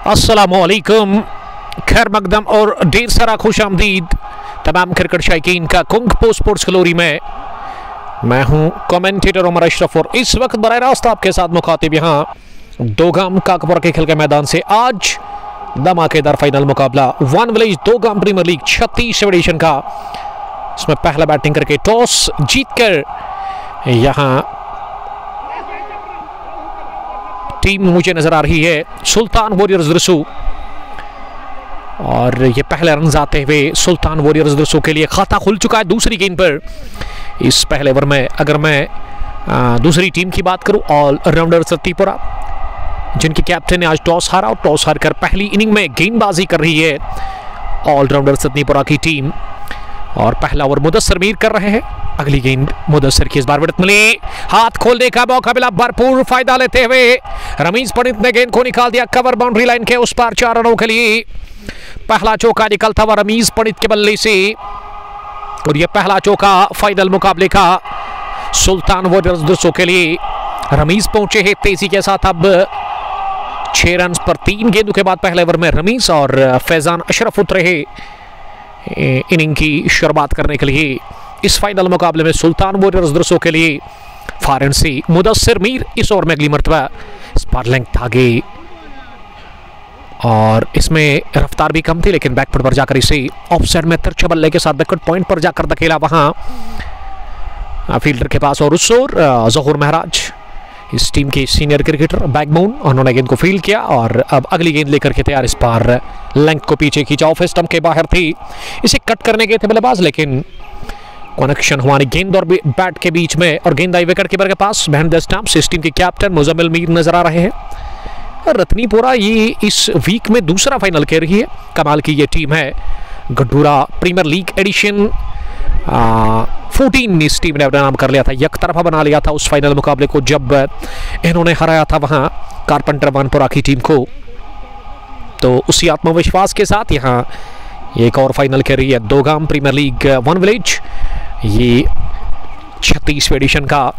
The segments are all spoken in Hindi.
अस्सलामुअलैकुम, खैर मकदम और ढेर सारा खुश आमदीद तमाम क्रिकेट शायकीन का कुंग पो स्पोर्ट्स ग्लोरी में। मैं हूं कमेंटेटर उमर अशरफ और इस वक्त बराह रास्त आपके साथ मुखातिब यहाँ दोगाम काकपुरा के खेल के मैदान से। आज धमाकेदार फाइनल मुकाबला one village Dogam premier league 36 edition का। इसमें पहला बैटिंग करके टॉस जीतकर यहाँ टीम मुझे नजर आ रही है सुल्तान वॉरियर्स दरसू, और ये पहले रन आते हुए सुल्तान वॉरियर्स दरसू के लिए खाता खुल चुका है दूसरी गेंद पर। इस पहले ओवर में अगर मैं दूसरी टीम की बात करूं, ऑलराउंडर सत्तीपुरा जिनके कैप्टन ने आज टॉस हारा और टॉस हारकर पहली इनिंग में गेंदबाजी कर रही है ऑलराउंडर सत्तीपुरा की टीम। और पहला ओवर मुदस्सर मीर कर रहे हैं। अगली गेंद मुदस्सर की इस बार विकेट मिली, हाथ खोलने का मौका मिला, भरपूर फायदा लेते हुए रमीज पंडित ने गेंद को निकाल दिया कवर बाउंड्री लाइन के उस पार 4 रनों के लिए। पहला चौका निकलता हुआ रमीज पंडित के बल्ले से, और यह पहला चौका फाइनल मुकाबले का सुल्तान वॉरियर्स दरसू के लिए। रमीज पहुंचे हैं तेजी के साथ, अब 6 रन पर 3 गेंदों के बाद पहले ओवर में रमीज और फैजान अशरफ उतरे हैं इनिंग की शुरुआत करने के लिए। इस फाइनल मुकाबले में सुल्तान वॉरियर्स दरसू के लिए फारन से मुदस्सिर मीर इस ओवर में अगली मरतबा इस पर लेंथ आगे, और इसमें रफ्तार भी कम थी लेकिन बैकफुट पर जाकर इसे ऑफसाइड में तिरछे बल्ले के साथ बैकफुट पॉइंट पर जाकर धकेला वहां फील्डर के पास। और उस ओर जहूर महराज इस टीम के सीनियर क्रिकेटर बैकबोन, उन्होंने गेंद को फील्ड किया और अब अगली गेंद लेकर के तैयार। इस पार लेंथ को पीछे खींचा, ऑफ स्टंप के बाहर थी, इसे कट करने गए थे बल्लेबाज लेकिन कनेक्शन हुआ नहीं गेंद और बैट के बीच में, और गेंद आई विकेट कीपर के पास। बिहाइंड द स्टंप्स इस टीम के कैप्टन मुजम्मिल मीर नजर आ रहे हैं। रत्नीपुरा ये इस वीक में दूसरा फाइनल खेल रही है। कमाल की ये टीम है। गड्डूरा प्रीमियर लीग एडिशन 14 इस टीम ने अपना नाम कर लिया था, एक तरफा बना लिया था उस फाइनल मुकाबले को जब इन्होंने हराया था वहां कारपेंटर वानपुरा की टीम को। तो उसी आत्मविश्वास के साथ यहाँ एक और फाइनल खेल रही है दोगाम प्रीमियर लीग वन विलेज, ये 36 एडिशन का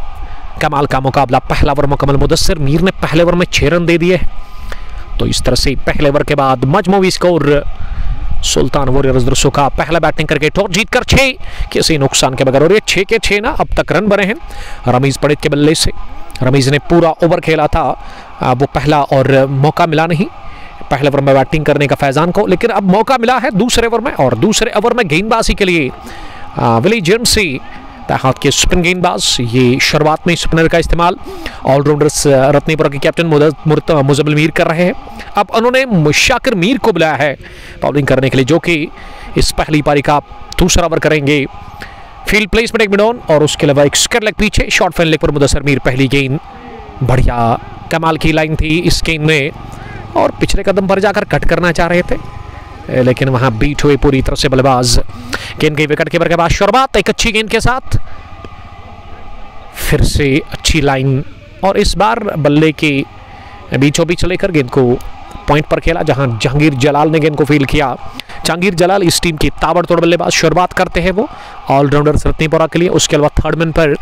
कमाल का मुकाबला। पहला ओवर मुकम्मल, मुदस्सिर मीर ने पहले ओवर में 6 रन दे दिए। तो इस तरह से पहले ओवर के बाद मजमूई स्कोर सुल्तान वॉरियर्स दरसू का पहला बैटिंग करके टॉस जीतकर 6 किसी नुकसान के बगैर, और ये 6 के 6 ना अब तक रन बने हैं रमीज पंडित के बल्ले से। रमीज ने पूरा ओवर खेला था, वो पहला और मौका मिला नहीं पहले ओवर में बैटिंग करने का फैजान को, लेकिन अब मौका मिला है दूसरे ओवर में। और दूसरे ओवर में गेंदबाजी के लिए विलेज जेम्सी हाथ के स्पिन गेंदबाज, ये शुरुआत में स्पिनर का इस्तेमाल ऑलराउंडर्स रत्नीपुरा के कैप्टन मुजम्मिल मीर कर रहे हैं। अब उन्होंने मुशाकिर मीर को बुलाया है बॉलिंग करने के लिए, जो कि इस पहली पारी का दूसरा ओवर करेंगे। फील्ड प्लेसमेंट एक मिड ऑन, और उसके अलावा एक स्क्वायर लेग पीछे शॉर्ट फैन लेग पर मुदस्सिर मीर। पहली गेंद बढ़िया कमाल की लाइन थी इस गेंद में, और पिछले कदम पर जाकर कट करना चाह रहे थे लेकिन वहां बीट हुए पूरी तरह से बल्लेबाज। गेंद के विकेट कीपर के बाद शुरुआत एक अच्छी गेंद के साथ, फिर से अच्छी लाइन, और इस बार बल्ले के बीचों बीच लेकर गेंद को पॉइंट पर खेला जहां जहांगीर जलाल ने गेंद को फील्ड किया। जहांगीर जलाल इस टीम की ताबड़तोड़ बल्लेबाज, शुरुआत करते हैं वो ऑलराउंडर रत्नीपुरा के लिए। उसके अलावा थर्ड मैन पर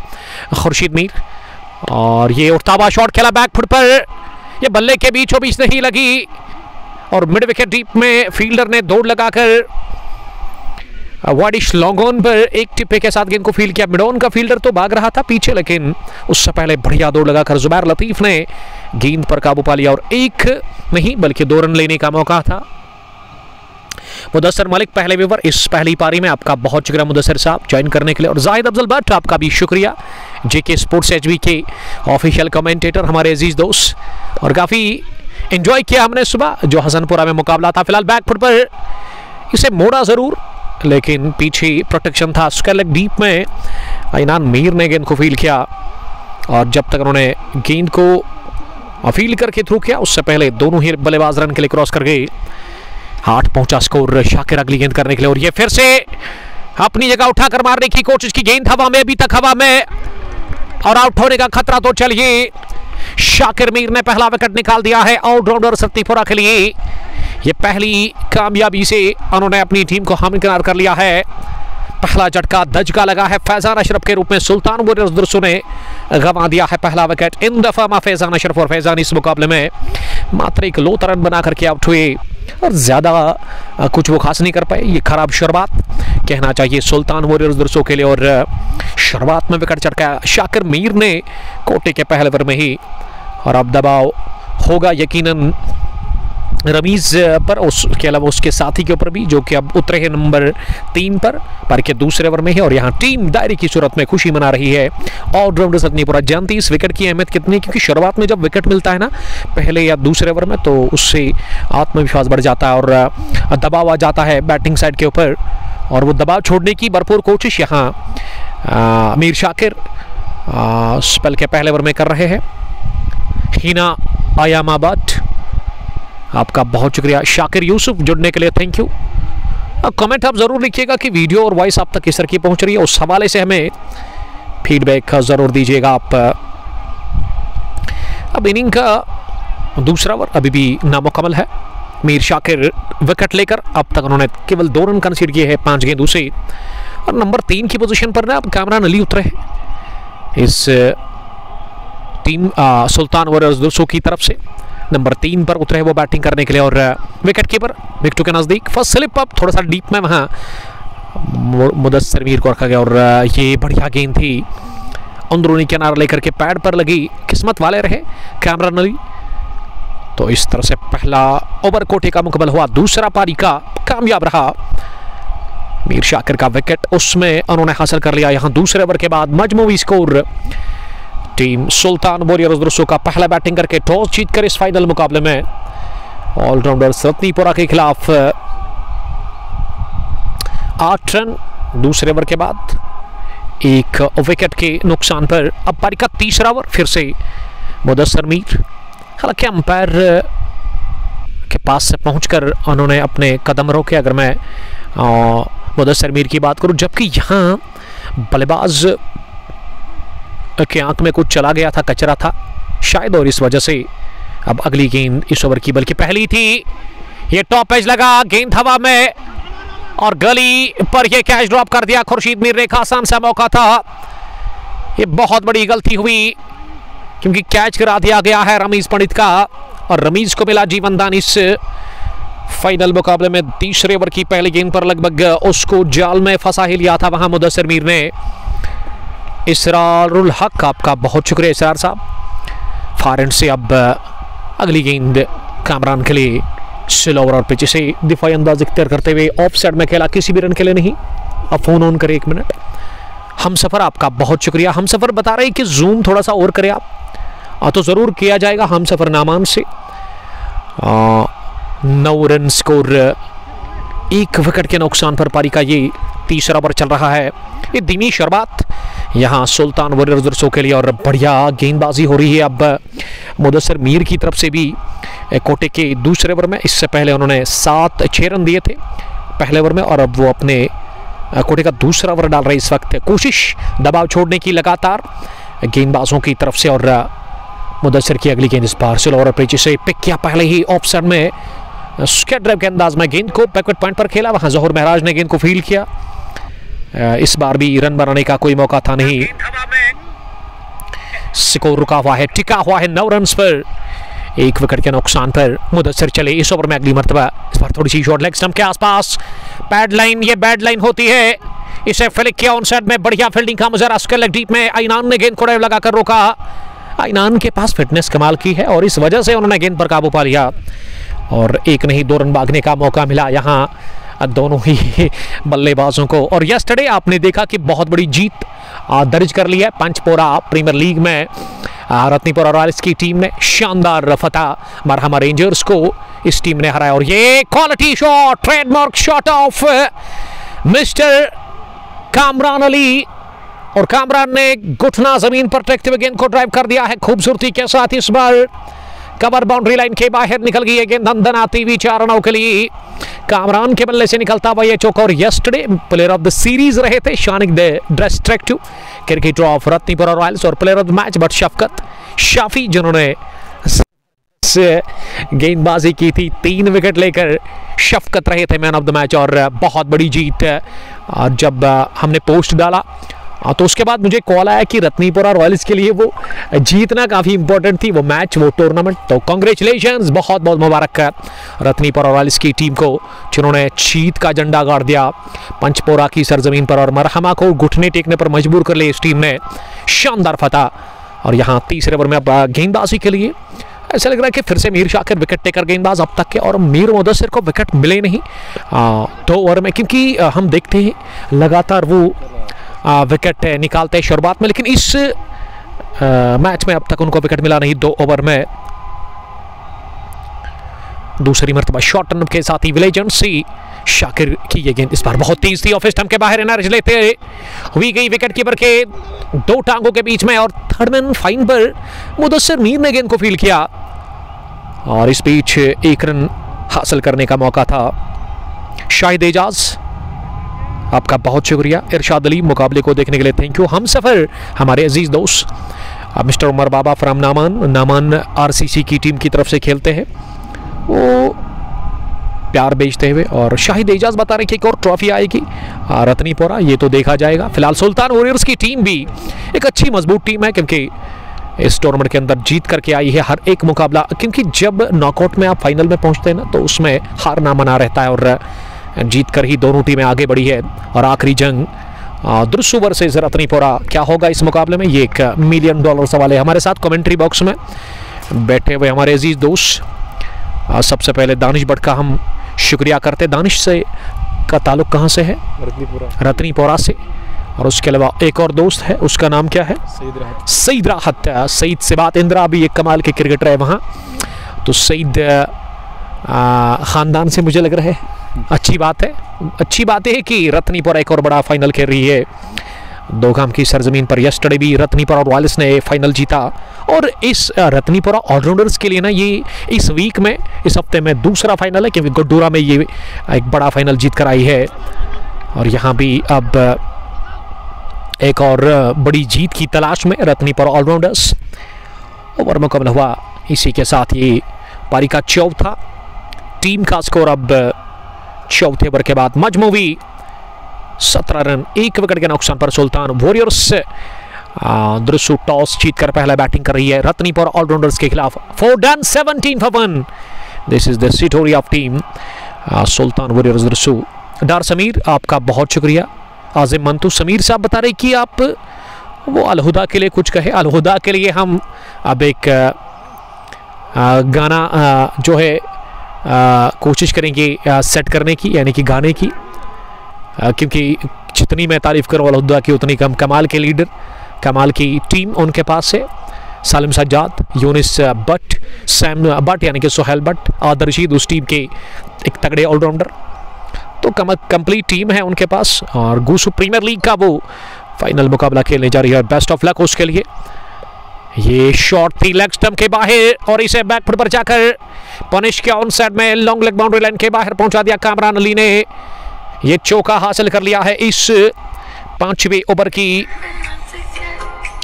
खुर्शीद मीर, और ये उठता शॉट खेला बैकफुट पर, ये बल्ले के बीचों बीच नहीं लगी, और मिड विकेट डीप में फील्डर ने दौड़ लगाकर वाडिश लॉन्ग ऑन पर एक टिप्पे के साथ गेंद को फील्ड किया। मिड ऑन का फील्डर तो भाग रहा था पीछे, लेकिन उससे पहले बढ़िया दौड़ लगाकर जुबैर लतीफ ने गेंद पर काबू पा लिया, और एक नहीं बल्कि 2 रन लेने का मौका था। मुदस्सिर मलिक पहले ओवर इस पहली पारी में। आपका बहुत शुक्रिया मुदस्सिर साहब ज्वाइन करने के लिए, और जाहिद अफजल भट्ट आपका भी शुक्रिया, जेके स्पोर्ट्स एचवी के ऑफिशियल कमेंटेटर हमारे अजीज दोस्त, और काफ़ी एंजॉय किया हमने सुबह जो हसनपुरा में मुकाबला था। फिलहाल बैकफुट पर इसे मोड़ा ज़रूर लेकिन पीछे प्रोटेक्शन था। स्क्वायर लेग डीप में इनान मीर ने गेंद को फील्ड किया, और जब तक उन्होंने गेंद को फील्ड करके थ्रू किया उससे पहले दोनों ही बल्लेबाज रन के लिए क्रॉस कर गए। 8 पहुंचा स्कोर शाकिर अगली गेंद करने के लिए, और ये फिर से अपनी जगह उठाकर मारने की कोशिश की, गेंद हवा में, अभी तक हवा में, और आउट होने का खतरा तो चलिए। शाकिर मीर ने पहला विकेट निकाल दिया है ऑलराउंडर सत्तीपुरा के लिए। ये पहली कामयाबी से उन्होंने अपनी टीम को हमकिनार कर लिया है। पहला झटका दजका लगा है फैजान अशरफ के रूप में। सुल्तान वॉरियर्स दरसू ने गंवा दिया है पहला विकेट। इन दफा फैजान अशरफ और फैजान इस मुकाबले में मात्र एक लो रन बना करके आउट हुए और ज़्यादा कुछ वो खास नहीं कर पाए। ये खराब शुरुआत कहना चाहिए सुल्तान वॉरियर्स दर्शकों के लिए। और शुरुआत में विकेट चटकाया शाकिर मीर ने कोटे के पहले ओवर में ही, और अब दबाव होगा यकीनन रमीज पर, उसके अलावा उसके साथी के ऊपर भी, जो कि अब उतरे हैं नंबर 3 पर के दूसरे ओवर में ही। और यहाँ टीम डायरी की सूरत में खुशी मना रही है। ऑलराउंडर रत्नीपुरा जानती इस विकेट की अहमियत कितनी, क्योंकि शुरुआत में जब विकेट मिलता है ना पहले या दूसरे ओवर में, तो उससे आत्मविश्वास बढ़ जाता है और दबाव आ जाता है बैटिंग साइड के ऊपर, और वो दबाव छोड़ने की भरपूर कोशिश यहाँ मीर शाकिर स्पेल के पहले ओवर में कर रहे हैं। हिना आयामाबाद, आपका बहुत शुक्रिया। शाकिर यूसुफ जुड़ने के लिए थैंक यू। अब कमेंट आप ज़रूर लिखिएगा कि वीडियो और वॉइस आप तक किस तरह की पहुंच रही है, उस हवाले से हमें फीडबैक ज़रूर दीजिएगा आप। अब इनिंग का दूसरा ओवर अभी भी नामुकम्मल है। मीर शाकिर विकेट लेकर अब तक उन्होंने केवल 2 रन कंसीड किए हैं 5 गेंदों से, और नंबर 3 की पोजीशन पर ना अब कामरान अली उतरे हैं इस टीम सुल्तान वॉरियर्स दर्शकों की तरफ से। नंबर 3 पर उतरे वो बैटिंग करने के लिए, और विकेट कीपर विकेटों के नज़दीक फर्स्ट स्लिप अप थोड़ा सा डीप में वहाँ मुदस्सिर मीर को रखा गया, और ये बढ़िया गेंद थी अंदरूनी किनारा लेकर के पैड पर लगी, किस्मत वाले रहे कामरान अली। तो इस तरह से पहला ओवर कोटे का मुकम्मल हुआ। दूसरा पारी का कामयाब रहा मीर शाकिर का विकेट, उसमें उन्होंने हासिल कर लिया। यहाँ दूसरे ओवर के बाद मजमूई स्कोर टीम सुल्तान वॉरियर्स दर्शकों का पहला बैटिंग करके टॉस जीतकर इस फाइनल मुकाबले में ऑलराउंडर रत्नीपुरा के खिलाफ 8 रन दूसरे ओवर के बाद 1 विकेट के नुकसान पर। अब पारी का तीसरा ओवर फिर से मुदस्सिर मीर, हालांकि अंपायर के पास से पहुंचकर उन्होंने अपने कदम रोके अगर मैं मुदस्सिर मीर की बात करूं, जबकि यहाँ बल्लेबाज के आंख में कुछ चला गया था, कचरा था शायद, और इस वजह से अब अगली गेंद इस ओवर की बल्कि पहली थी, ये टॉप एज लगा, गेंद हवा में और गली पर ये कैच ड्रॉप कर दिया खुर्शीद मीर ने। आसान सा मौका था, ये बहुत बड़ी गलती हुई क्योंकि कैच करा दिया गया है रमीज पंडित का, और रमीज को मिला जीवनदान इस फाइनल मुकाबले में। तीसरे ओवर की पहली गेंद पर लगभग उसको जाल में फंसा ही लिया था वहां मुदस्सिर मीर ने। इसरारुल हक, आपका बहुत शुक्रिया इसरार साहब। फारेंट से अब अगली गेंद कामरान के लिए स्लोवर और पिच से दिफाई अंदाज इख्तियार करते हुए ऑफ साइड में खेला, किसी भी रन के लिए नहीं। अब फोन ऑन करें 1 मिनट। हम सफ़र, आपका बहुत शुक्रिया। हम सफ़र बता रहे हैं कि जूम थोड़ा सा और करें आप, तो ज़रूर किया जाएगा। हम सफ़र नामान से 9 रन स्कोर, 1 विकेट के नुकसान पर पारी का ये तीसरा ओवर चल रहा है। ये धीमी शुरुआत यहाँ सुल्तान वॉरियर्स दर्शकों के लिए, और बढ़िया गेंदबाजी हो रही है अब मुदस्सिर मीर की तरफ से भी कोटे के दूसरे ओवर में। इससे पहले उन्होंने 6 रन दिए थे पहले ओवर में, और अब वो अपने कोटे का दूसरा ओवर डाल रहे इस वक्त। कोशिश दबाव छोड़ने की लगातार गेंदबाजों की तरफ से, और मुदस्सिर की अगली गेंद इस बार स्लोवर पिच से पिक किया, पहले ही ऑफ साइड में स्केट ड्राइव के अंदाज में गेंद को बैकवर्ड पॉइंट पर खेला, वहां जहूर महराज ने गेंद को फील्ड किया। इस बार भी रन बनाने का कोई मौका था नहीं। स्कोर रुका हुआ है, टिका हुआ है 9 रन पर, 1 विकेट के नुकसान पर मुदस्सिर चले इस ओवर में अगली मर्तबा। इस बार थोड़ी सी शॉर्ट लेग स्टंप के आसपास, बैड लाइन, ये बैड लाइन होती है, इसे फ्लिक किया ऑन साइड में, बढ़िया फील्डिंग का मुजाहरा स्क्वायर लेग डीप में। आइनान ने गेंद को ड्राइव लगाकर रोका। आइनान के पास फिटनेस कमाल की है और इस वजह से उन्होंने गेंद पर काबू पा लिया, और 1 नहीं 2 रन भागने का मौका मिला यहाँ दोनों ही बल्लेबाजों को। और यस्टरडे आपने देखा कि बहुत बड़ी जीत दर्ज कर ली है पंचपोरा प्रीमियर लीग में। रत्नीपुरा रॉयल्स की टीम ने शानदार फतह मरहमा रेंजर्स को इस टीम ने हराया, और ये quality shot, trademark shot of mister Kamran Ali, और कामरान ने घुटना जमीन पर टेकते हुए गेंद को ड्राइव कर दिया है खूबसूरती के साथ। इस बार कवर बाउंड्री लाइन के बाहर निकल गई है गेंद, अंदर आती हुई 4 रनों के लिए कामरान के बल्ले से निकलता हुआ ये चौका। और yesterday player of the series रहे थे Shanik destructive cricketer of Ratnipura Royals, और player of the match Butt Shafqat Shafi, जिन्होंने गेंदबाजी की थी। 3 विकेट लेकर शफकत रहे थे मैन ऑफ द मैच, और बहुत बड़ी जीत। जब हमने पोस्ट डाला तो उसके बाद मुझे कॉल आया कि रत्नीपुरा रॉयल्स के लिए वो जीतना काफ़ी इंपॉर्टेंट थी, वो मैच, वो टूर्नामेंट। तो कांग्रेचुलेशंस, बहुत बहुत मुबारक रत्नीपुरा रॉयल्स की टीम को, जिन्होंने जीत का झंडा गाड़ दिया पंचपोरा की सरजमीन पर और मरहमा को घुटने टेकने पर मजबूर कर लिया इस टीम ने। शानदार फतह। और यहाँ तीसरे ओवर में अब गेंदबाजी के लिए ऐसा लग रहा है कि फिर से मीर शाकिर विकेट टेकर गेंदबाज अब तक के, और मीर मुदस्सिर को विकेट मिले नहीं 2 ओवर में, क्योंकि हम देखते हैं लगातार वो विकेट निकालते हैं शुरुआत में, लेकिन इस मैच में अब तक उनको विकेट मिला नहीं 2 ओवर में। दूसरी मर्तबा शॉर्ट टर्न के साथ ही विलेजेंड सी शाकिर की ये गेंद इस बार बहुत तेज थी, ऑफ स्टंप के बाहर एनर्जी लेते हुई गई विकेट कीपर के 2 टांगों के बीच में, और थर्ड मैन फाइन पर मुदस्सिर मीर ने गेंद को फील्ड किया और इस बीच 1 रन हासिल करने का मौका था। शाहिद एजाज, आपका बहुत शुक्रिया। इरशाद अली, मुकाबले को देखने के लिए थैंक यू। हम सफ़र हमारे अजीज दोस्त मिस्टर उमर बाबा फ्राम नामान आरसीसी की टीम की तरफ से खेलते हैं, वो प्यार बेचते हुए। और शाहिद एजाज बता रहे कि एक और ट्रॉफी आएगी रत्नीपुरा, ये तो देखा जाएगा। फिलहाल सुल्तान वॉरियर्स की टीम भी एक अच्छी मजबूत टीम है, क्योंकि इस टूर्नामेंट के अंदर जीत करके आई है हर एक मुकाबला, क्योंकि जब नॉकआउट में आप फाइनल में पहुंचते हैं ना, तो उसमें हार ना मना रहता है, और जीत कर ही दोनों टीमें आगे बढ़ी है। और आखिरी जंग द्रुसु वर्सेस रत्नीपुरा, क्या होगा इस मुकाबले में, ये $1 मिलियन सवाल है। हमारे साथ कमेंट्री बॉक्स में बैठे हुए हमारे अजीज दोस्त, सबसे पहले दानिश भट्ट का हम शुक्रिया करते। दानिश से का ताल्लुक कहाँ से है? रत्नीपुरा से। और उसके अलावा एक और दोस्त है, उसका नाम क्या है? सईद राहत। सईद से बात, इंदिरा भी एक कमाल के क्रिकेटर है वहाँ, तो सईद ख़ानदान से मुझे लग रहा है। अच्छी बात है, अच्छी बात है कि रत्नीपुरा एक और बड़ा फाइनल खेल रही है दोगाम की सरजमीन पर। यस्टरडे भी रत्नीपुरा रॉयल्स ने फाइनल जीता, और इस रत्नीपुरा ऑलराउंडर्स के लिए ना ये इस वीक में, इस हफ्ते में दूसरा फाइनल है, क्योंकि गुड्डूरा में ये एक बड़ा फाइनल जीत कर आई है। और यहाँ भी अब एक और बड़ी जीत की तलाश में रत्नीपुरा ऑलराउंडर्स। ओवर मुकम्मल हुआ, इसी के साथ ये पारी का चौथा। टीम का स्कोर अब चौथे ओवर के बाद मजमूवी 17 रन 1 विकेट के नुकसान पर सुल्तान वॉरियर्स द्रुसु टॉस जीतकर पहला बैटिंग कर रही है रत्नीपुरा ऑलराउंडर्स के खिलाफ। 4 done 17 for 1। This is the story of team Sultan Warriors Drusu. Dar Sameer, आपका बहुत शुक्रिया। आजिम मंतू समीर साहब बता रहे कि आप वो अलहुदा के लिए कुछ कहे। अलहुदा के लिए हम अब एक गाना जो है कोशिश करेंगे सेट करने की, यानी कि गाने की, क्योंकि जितनी मैं तारीफ़ करूँ अलहुदा की उतनी कम। कमाल के लीडर, कमाल की टीम उनके पास है। सालिम सज्जाद, यूनिस बट, सैम बट यानी कि सुहेल बट, आदर रशीद उस टीम के एक तगड़े ऑलराउंडर, तो कंप्लीट टीम है उनके पास। और गूसू प्रीमियर लीग का वो फाइनल मुकाबला खेलने जा रही है। बेस्ट ऑफ लक उसके लिए। ये शॉट थी लेग स्टंप के बाहर, और इसे बैकफुट पर जाकर पनिश किया ऑन साइड में, लॉन्ग लेग बाउंड्री लाइन के बाहर पहुंचा दिया कामरान अली ने। ये चौका हासिल कर लिया है इस 5वें ओवर की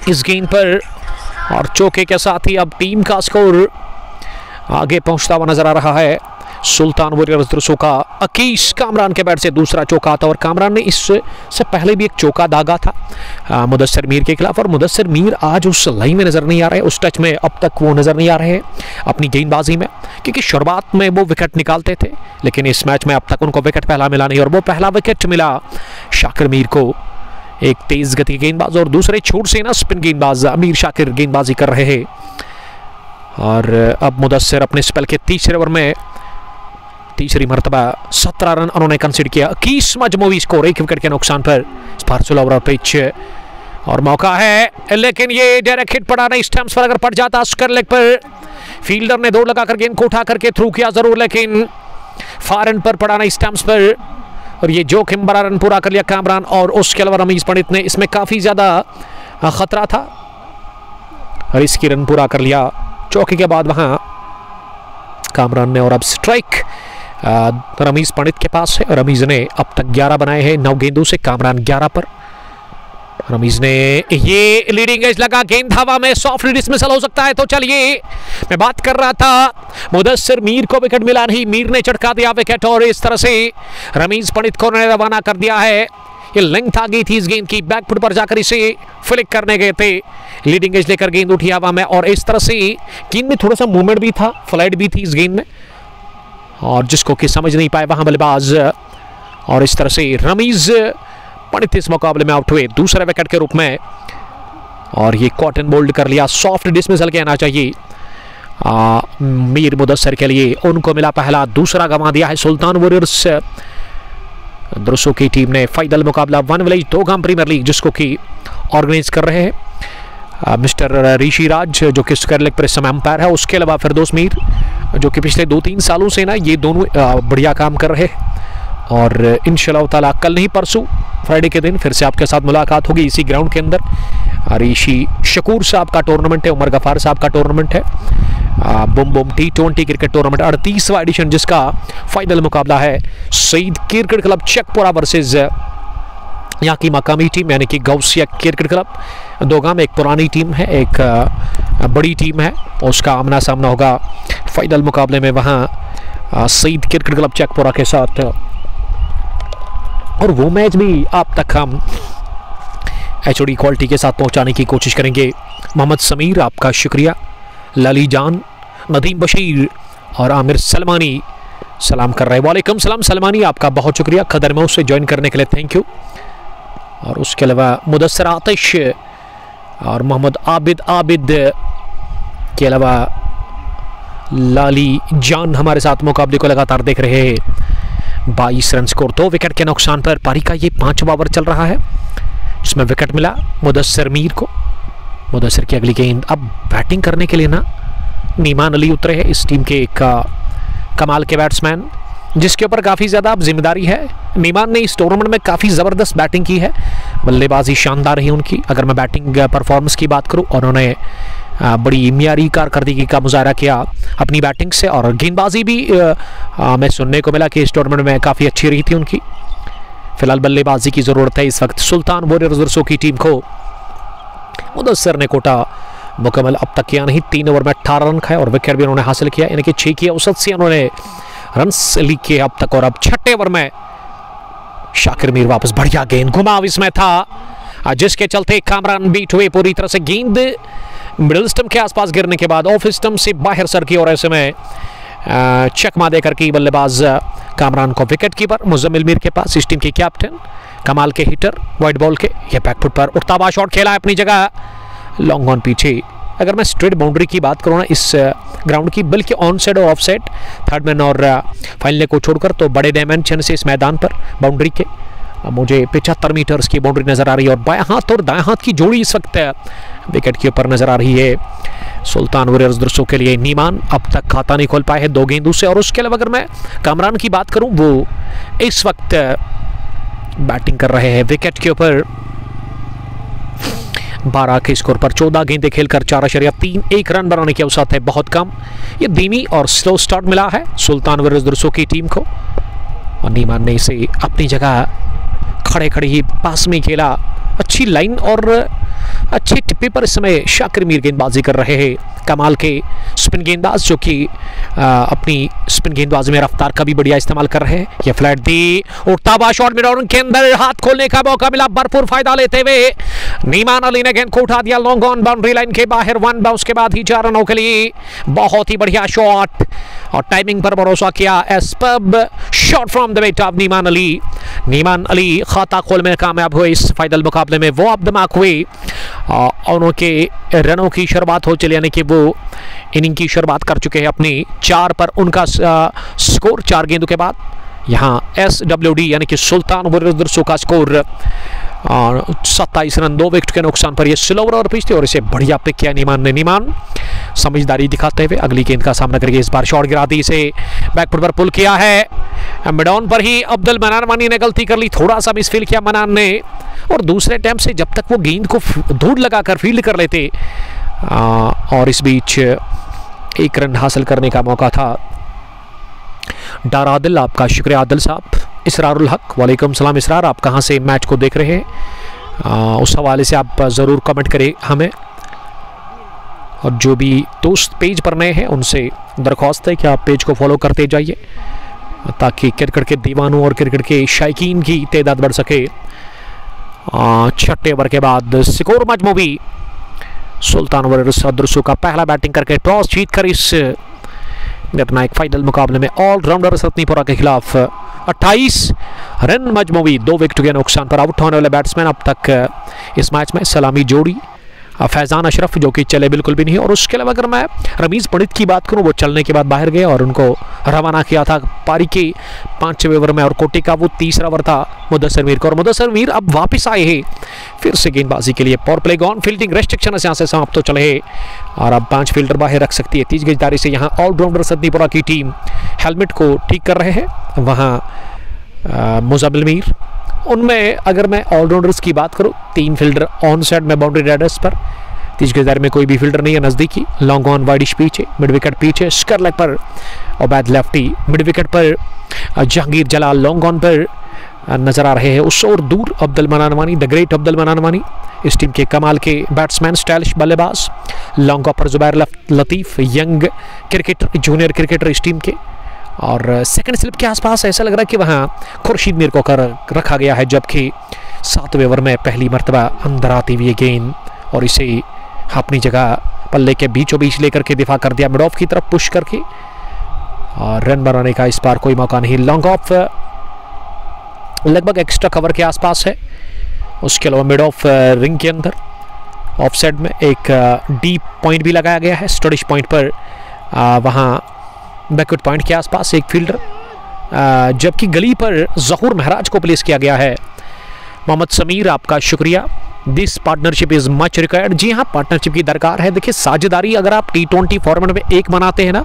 इस गेंद पर, और चौके के साथ ही अब टीम का स्कोर आगे पहुंचता हुआ नजर आ रहा है। सुल्तान वॉरियर्स द्रुसु का अकीश कामरान के बैट से दूसरा चौका था, और कामरान ने इससे पहले भी एक चौका दागा था मुदस्सिर मीर के खिलाफ, और मुदस्सिर मीर आज उस लाइन में नजर नहीं आ रहे, उस टच में अब तक वो नजर नहीं आ रहे अपनी गेंदबाजी में, क्योंकि शुरुआत में वो विकेट निकालते थे, लेकिन इस मैच में अब तक उनको विकेट पहला मिला नहीं, और वो पहला विकेट मिला शाकिर मीर को। एक तेज गति गेंदबाज और दूसरे छोर से ना स्पिन गेंदबाज मीर शाकिर गेंदबाजी कर रहे हैं। और अब मुदस्सिर अपने स्पेल के तीसरे ओवर में तीसरी मरतबा 17 रन उन्होंने कंसीड किया। 21 मजमूवी स्कोर 1 विकेट के नुकसान पर स्पार्सुल ओवर पिच, और मौका है, लेकिन ये डायरेक्ट हिट पड़ा नहीं स्टंप्स पर। अगर पड़ जाता स्क्वायर लेग पर, फील्डर ने दौड़ लगाकर गेंद को उठा करके थ्रू किया जरूर, लेकिन फार एंड पर पड़ा नहीं स्टंप्स पर, और ये जोखिम बड़ा रन पूरा कर लिया कामरान। और उसके अलावा रमीज पंडित ने इसमें काफ़ी ज़्यादा खतरा था, और इसकी रन पूरा कर लिया चौके के बाद वहाँ कामरान ने। और अब स्ट्राइक रमीज पंडित के पास है। रमीज ने अब तक 11 बनाए हैं 9 गेंदों से, कामरान 11 पर। रमीज ने ये लीडिंग एज लगा, गेंद हवा में, सॉफ्ट डिसमिसल हो सकता है। तो चलिए, मैं बात कर रहा था मुदस्सिर मीर को विकेट मिला नहीं, मीर ने चटका दिया विकेट, और इस तरह से रमीज पंडित को रवाना कर दिया है। ये लेंथ आ गई थी इस गेंद की, बैकफुट पर जाकर इसे फ्लिक करने गए थे, लीडिंग एज लेकर गेंद उठी हवा में और इस तरह से गेंद में थोड़ा सा मूवमेंट भी था, फ्लाइट भी थी इस गेंद में और जिसको कि समझ नहीं पाए वहां बल्लेबाज और इस तरह से रमीज पंडित इस मुकाबले में आउट हुए दूसरे विकेट के रूप में और ये कॉटन बोल्ड कर लिया, सॉफ्ट डिसमिसल कहना चाहिए मीर मुदस्सर के लिए। उनको मिला पहला, दूसरा गंवा दिया है सुल्तान वॉरियर्स दरसों की टीम ने। फाइनल मुकाबला 1 विलेज 2 गांव प्रीमियर लीग जिसको कि ऑर्गेनाइज कर रहे हैं मिस्टर ऋषि राज जो कि स्क्वायर लेग पर इस समय अंपायर है, उसके अलावा फिरदौस मीर जो कि पिछले 2-3 सालों से ना ये दोनों बढ़िया काम कर रहे हैं और इंशाल्लाह ताला कल नहीं परसों फ्राइडे के दिन फिर से आपके साथ मुलाकात होगी इसी ग्राउंड के अंदर। ऋषि शकूर साहब का टूर्नामेंट है, उमर गफार साहब का टूर्नामेंट है, Bum Bum T20 cricket tournament 38वां addition जिसका फाइनल मुकाबला है सईद क्रिकेट क्लब चेकपुरा वर्सेस यहाँ की मकामी टीम यानी कि गौसिया क्रिकेट क्लब। दो गांव, एक पुरानी टीम है एक बड़ी टीम है, उसका आमना सामना होगा फाइनल मुकाबले में वहाँ सईद क्रिकेट क्लब चेकपुरा के साथ और वो मैच भी आप तक हम HD क्वालिटी के साथ पहुंचाने की कोशिश करेंगे। मोहम्मद समीर आपका शुक्रिया, लाली जान, नदीम बशीर और आमिर सलमानी सलाम कर रहे हैं। वालेकुम सलाम सलमानी, आपका बहुत शुक्रिया खदर में उससे ज्वाइन करने के लिए, थैंक यू। और उसके अलावा मुदस्सर आतिश और मोहम्मद आबिद के अलावा लाली जान हमारे साथ मुकाबले को लगातार देख रहे हैं। 22 रन स्कोर, 2 विकेट के नुकसान पर पारी का ये 5वां ओवर चल रहा है जिसमें विकेट मिला मुदस्सर मीर को। मुदस्सर की अगली गेंद, अब बैटिंग करने के लिए ना नीमान अली उतरे हैं इस टीम के एक कमाल के बैट्समैन जिसके ऊपर काफ़ी ज़्यादा अब जिम्मेदारी है। नीमान ने इस टूर्नामेंट में काफ़ी ज़बरदस्त बैटिंग की है, बल्लेबाजी शानदार रही उनकी। अगर मैं बैटिंग परफॉर्मेंस की बात करूं, उन्होंने बड़ी मियारी कारकर्दगी का मुजाहरा किया अपनी बैटिंग से और गेंदबाजी भी मैं सुनने को मिला कि इस टूर्नामेंट में काफ़ी अच्छी रही थी उनकी। फिलहाल बल्लेबाजी की ज़रूरत है इस वक्त सुल्तान वॉरियर्स दरसों की टीम को। मुदस्सर ने कोटा मुकम्मल अब तक किया नहीं, 3 ओवर में 18 रन खाए और विकेट भी उन्होंने हासिल किया, यानी कि 6 की औसत से उन्होंने रन लीग किए अब तक। और अब 6ठे ओवर में शाकिर मीर वापस, बढ़िया गेंद, घुमाव इसमें था जिसके चलते कामरान बीट हुए पूरी तरह से। गेंद मिडिल स्टंप के आसपास गिरने के बाद ऑफ स्टंप से बाहर सर की और ऐसे में चकमा देकर की बल्लेबाज कामरान को विकेट कीपर मुजम्मिल मीर के पास, इस टीम के कैप्टन कमाल के हिटर वाइट बॉल के, ये बैकफुट पर उठता हुआ शॉट खेला है अपनी जगह, लॉन्ग ऑन पीछे। अगर मैं स्ट्रेट बाउंड्री की बात करूँ ना इस ग्राउंड की, बल्कि ऑन साइड और ऑफ साइड, थर्ड मैन और फाइनल को छोड़कर तो बड़े डायमेंशन से इस मैदान पर बाउंड्री के मुझे 75 मीटर्स की बाउंड्री नजर आ रही है और बाएं हाथ और दाएं हाथ की जोड़ी इस वक्त विकेट के ऊपर नजर आ रही है सुल्तान वॉरियर्स दरसों के लिए। नीमान अब तक खाता नहीं खोल पाए हैं 2 गेंदों से और उसके अलावा अगर मैं कामरान की बात करूं वो इस वक्त बैटिंग कर रहे हैं विकेट के ऊपर। 12 के स्कोर पर 14 गेंदें खेलकर 4.31 रन बनाने की औसत है, बहुत कम। ये धीमी और स्लो स्टार्ट मिला है सुल्तान वॉरियर्स दरसों की टीम को और नीमान ने इसे अपनी जगह खड़े खड़े ही पास में खेला, अच्छी लाइन और अच्छे टिप्पे पर इस समय शाकिर मीर गेंदबाजी कर रहे हैं। कमाल के स्पिन गेंदबाज जो कि अपनी स्पिन गेंदबाजी में रफ्तार का भी बढ़िया इस्तेमाल कर रहे हैं। ये फ्लैट दी, उठता हुआ शॉट मिला और उनके अंदर हाथ खोलने का मौका मिला, भरपूर फायदा लेते हुए नीमान अली ने गेंद को उठा दिया लॉन्ग ऑन बाउंड्री लाइन के बाहर, 1 बाउंस के बाद ही 4 रनों के लिए बहुत ही बढ़िया शॉट और टाइमिंग पर भरोसा किया। Superb shot from the bat of Noman Ali. Noman Ali खाता खोलने में कामयाब हुए इस फाइनल मुकाबले में, वो अब दिमाग हुए और उनके रनों की शुरुआत हो चली, यानी कि वो इनिंग की शुरुआत कर चुके हैं अपनी 4 पर उनका स्कोर 4 गेंदों के बाद। यहाँ SWD यानी कि सुल्तान वॉरियर्स दरसों का स्कोर 27 रन 2 विकेट के नुकसान पर ये स्लोवर और पिच थे और इसे बढ़िया पिक किया नीमान ने। नीमान समझदारी दिखाते हुए अगली गेंद का सामना करके इस बार शॉट गिरा दी, इसे बैकफुट पर पुल किया है। मिड ऑन पर ही अब्दुल मनान मानी ने गलती कर ली, थोड़ा सा मिसफील किया मनान ने और दूसरे टाइम से जब तक वो गेंद को धूल लगाकर फील्ड कर लेते और इस बीच 1 रन हासिल करने का मौका था। डार आदिल, आपका शुक्रिया आदिल साहब। इसरारुल हक, वालेकुम सलाम इसरार, आप कहाँ से मैच को देख रहे हैं उस हवाले से आप ज़रूर कमेंट करें हमें। और जो भी दोस्त पेज पर नए हैं उनसे दरख्वास्त है कि आप पेज को फॉलो करते जाइए ताकि क्रिकेट के दीवानों और क्रिकेट के शायकीन की तादाद बढ़ सके। छठे ओवर के बाद स्कोर मजमूवी सुल्तान वॉरियर्स दुरसू का पहला बैटिंग करके टॉस जीतकर इस निर्णायक फाइनल मुकाबले में ऑलराउंडर रतनीपुरा के खिलाफ 28 रन मजमूवी 2 विकेट के नुकसान पर आउट होने वाले बैट्समैन अब तक इस मैच में सलामी जोड़ी फैजान अशरफ जो कि चले बिल्कुल भी नहीं। और उसके अलावा अगर मैं रमीज़ पंडित की बात करूं, वो चलने के बाद बाहर गए और उनको रवाना किया था पारी के 5वें ओवर में। और कोटी का वो तीसरा ओवर था मुदस्सिर मीर का, और मुदस्सिर मीर अब वापस आए हैं फिर से गेंदबाजी के लिए। Power play gone, fielding restriction यहाँ से समाप्त हो चले हैं और अब 5 फील्डर बाहर रख सकती है। 30 गज दायरे से यहाँ ऑलराउंडर सदनीपुरा की टीम हेलमेट को ठीक कर रहे हैं। वहाँ मुजाबिल मीर, उनमें अगर मैं ऑलराउंडर्स की बात करूं, 3 फील्डर ऑन साइड में बाउंड्री रेडर्स पर, 30 गज दायरे में कोई भी फील्डर नहीं है नज़दीकी। लॉन्ग ऑन वाइडिश पीछे, मिड विकेट पीछे स्कर लेग पर उबैद लेफ्टी, मिड विकेट पर जहांगीर जलाल लॉन्ग ऑन पर नजर आ रहे हैं। उस और दूर अब्दुल मनान वानी, द ग्रेट अब्दुल मनान वानी, इस टीम के कमाल के बैट्समैन, स्टाइलिश बल्लेबाज। लॉन्ग ऑफ पर जुबैर लतीफ़, यंग क्रिकेटर, जूनियर क्रिकेटर इस टीम के। और सेकंड स्लिप के आसपास ऐसा लग रहा है कि वहाँ खुर्शीद मीर को रखा गया है, जबकि 7वें ओवर में पहली मरतबा अंदर आती हुई गेंद और इसे अपनी जगह पल्ले के बीचों बीच लेकर के दिफा कर दिया, मिड ऑफ की तरफ पुश करके, और रन बनाने का इस बार कोई मौका नहीं। लॉन्ग ऑफ लगभग एक्स्ट्रा कवर के आसपास है। उसके अलावा मिड ऑफ रिंग के अंदर ऑफ साइड में एक डीप पॉइंट भी लगाया गया है। स्टडिश पॉइंट पर वहाँ बैकवर्ड पॉइंट के आसपास एक फील्डर, जबकि गली पर ज़हूर महराज को प्लेस किया गया है। मोहम्मद समीर, आपका शुक्रिया। This partnership is much required. जी हाँ, पार्टनरशिप की दरकार है। देखिए, साझेदारी अगर आप T20 फॉर्मेट में एक बनाते हैं ना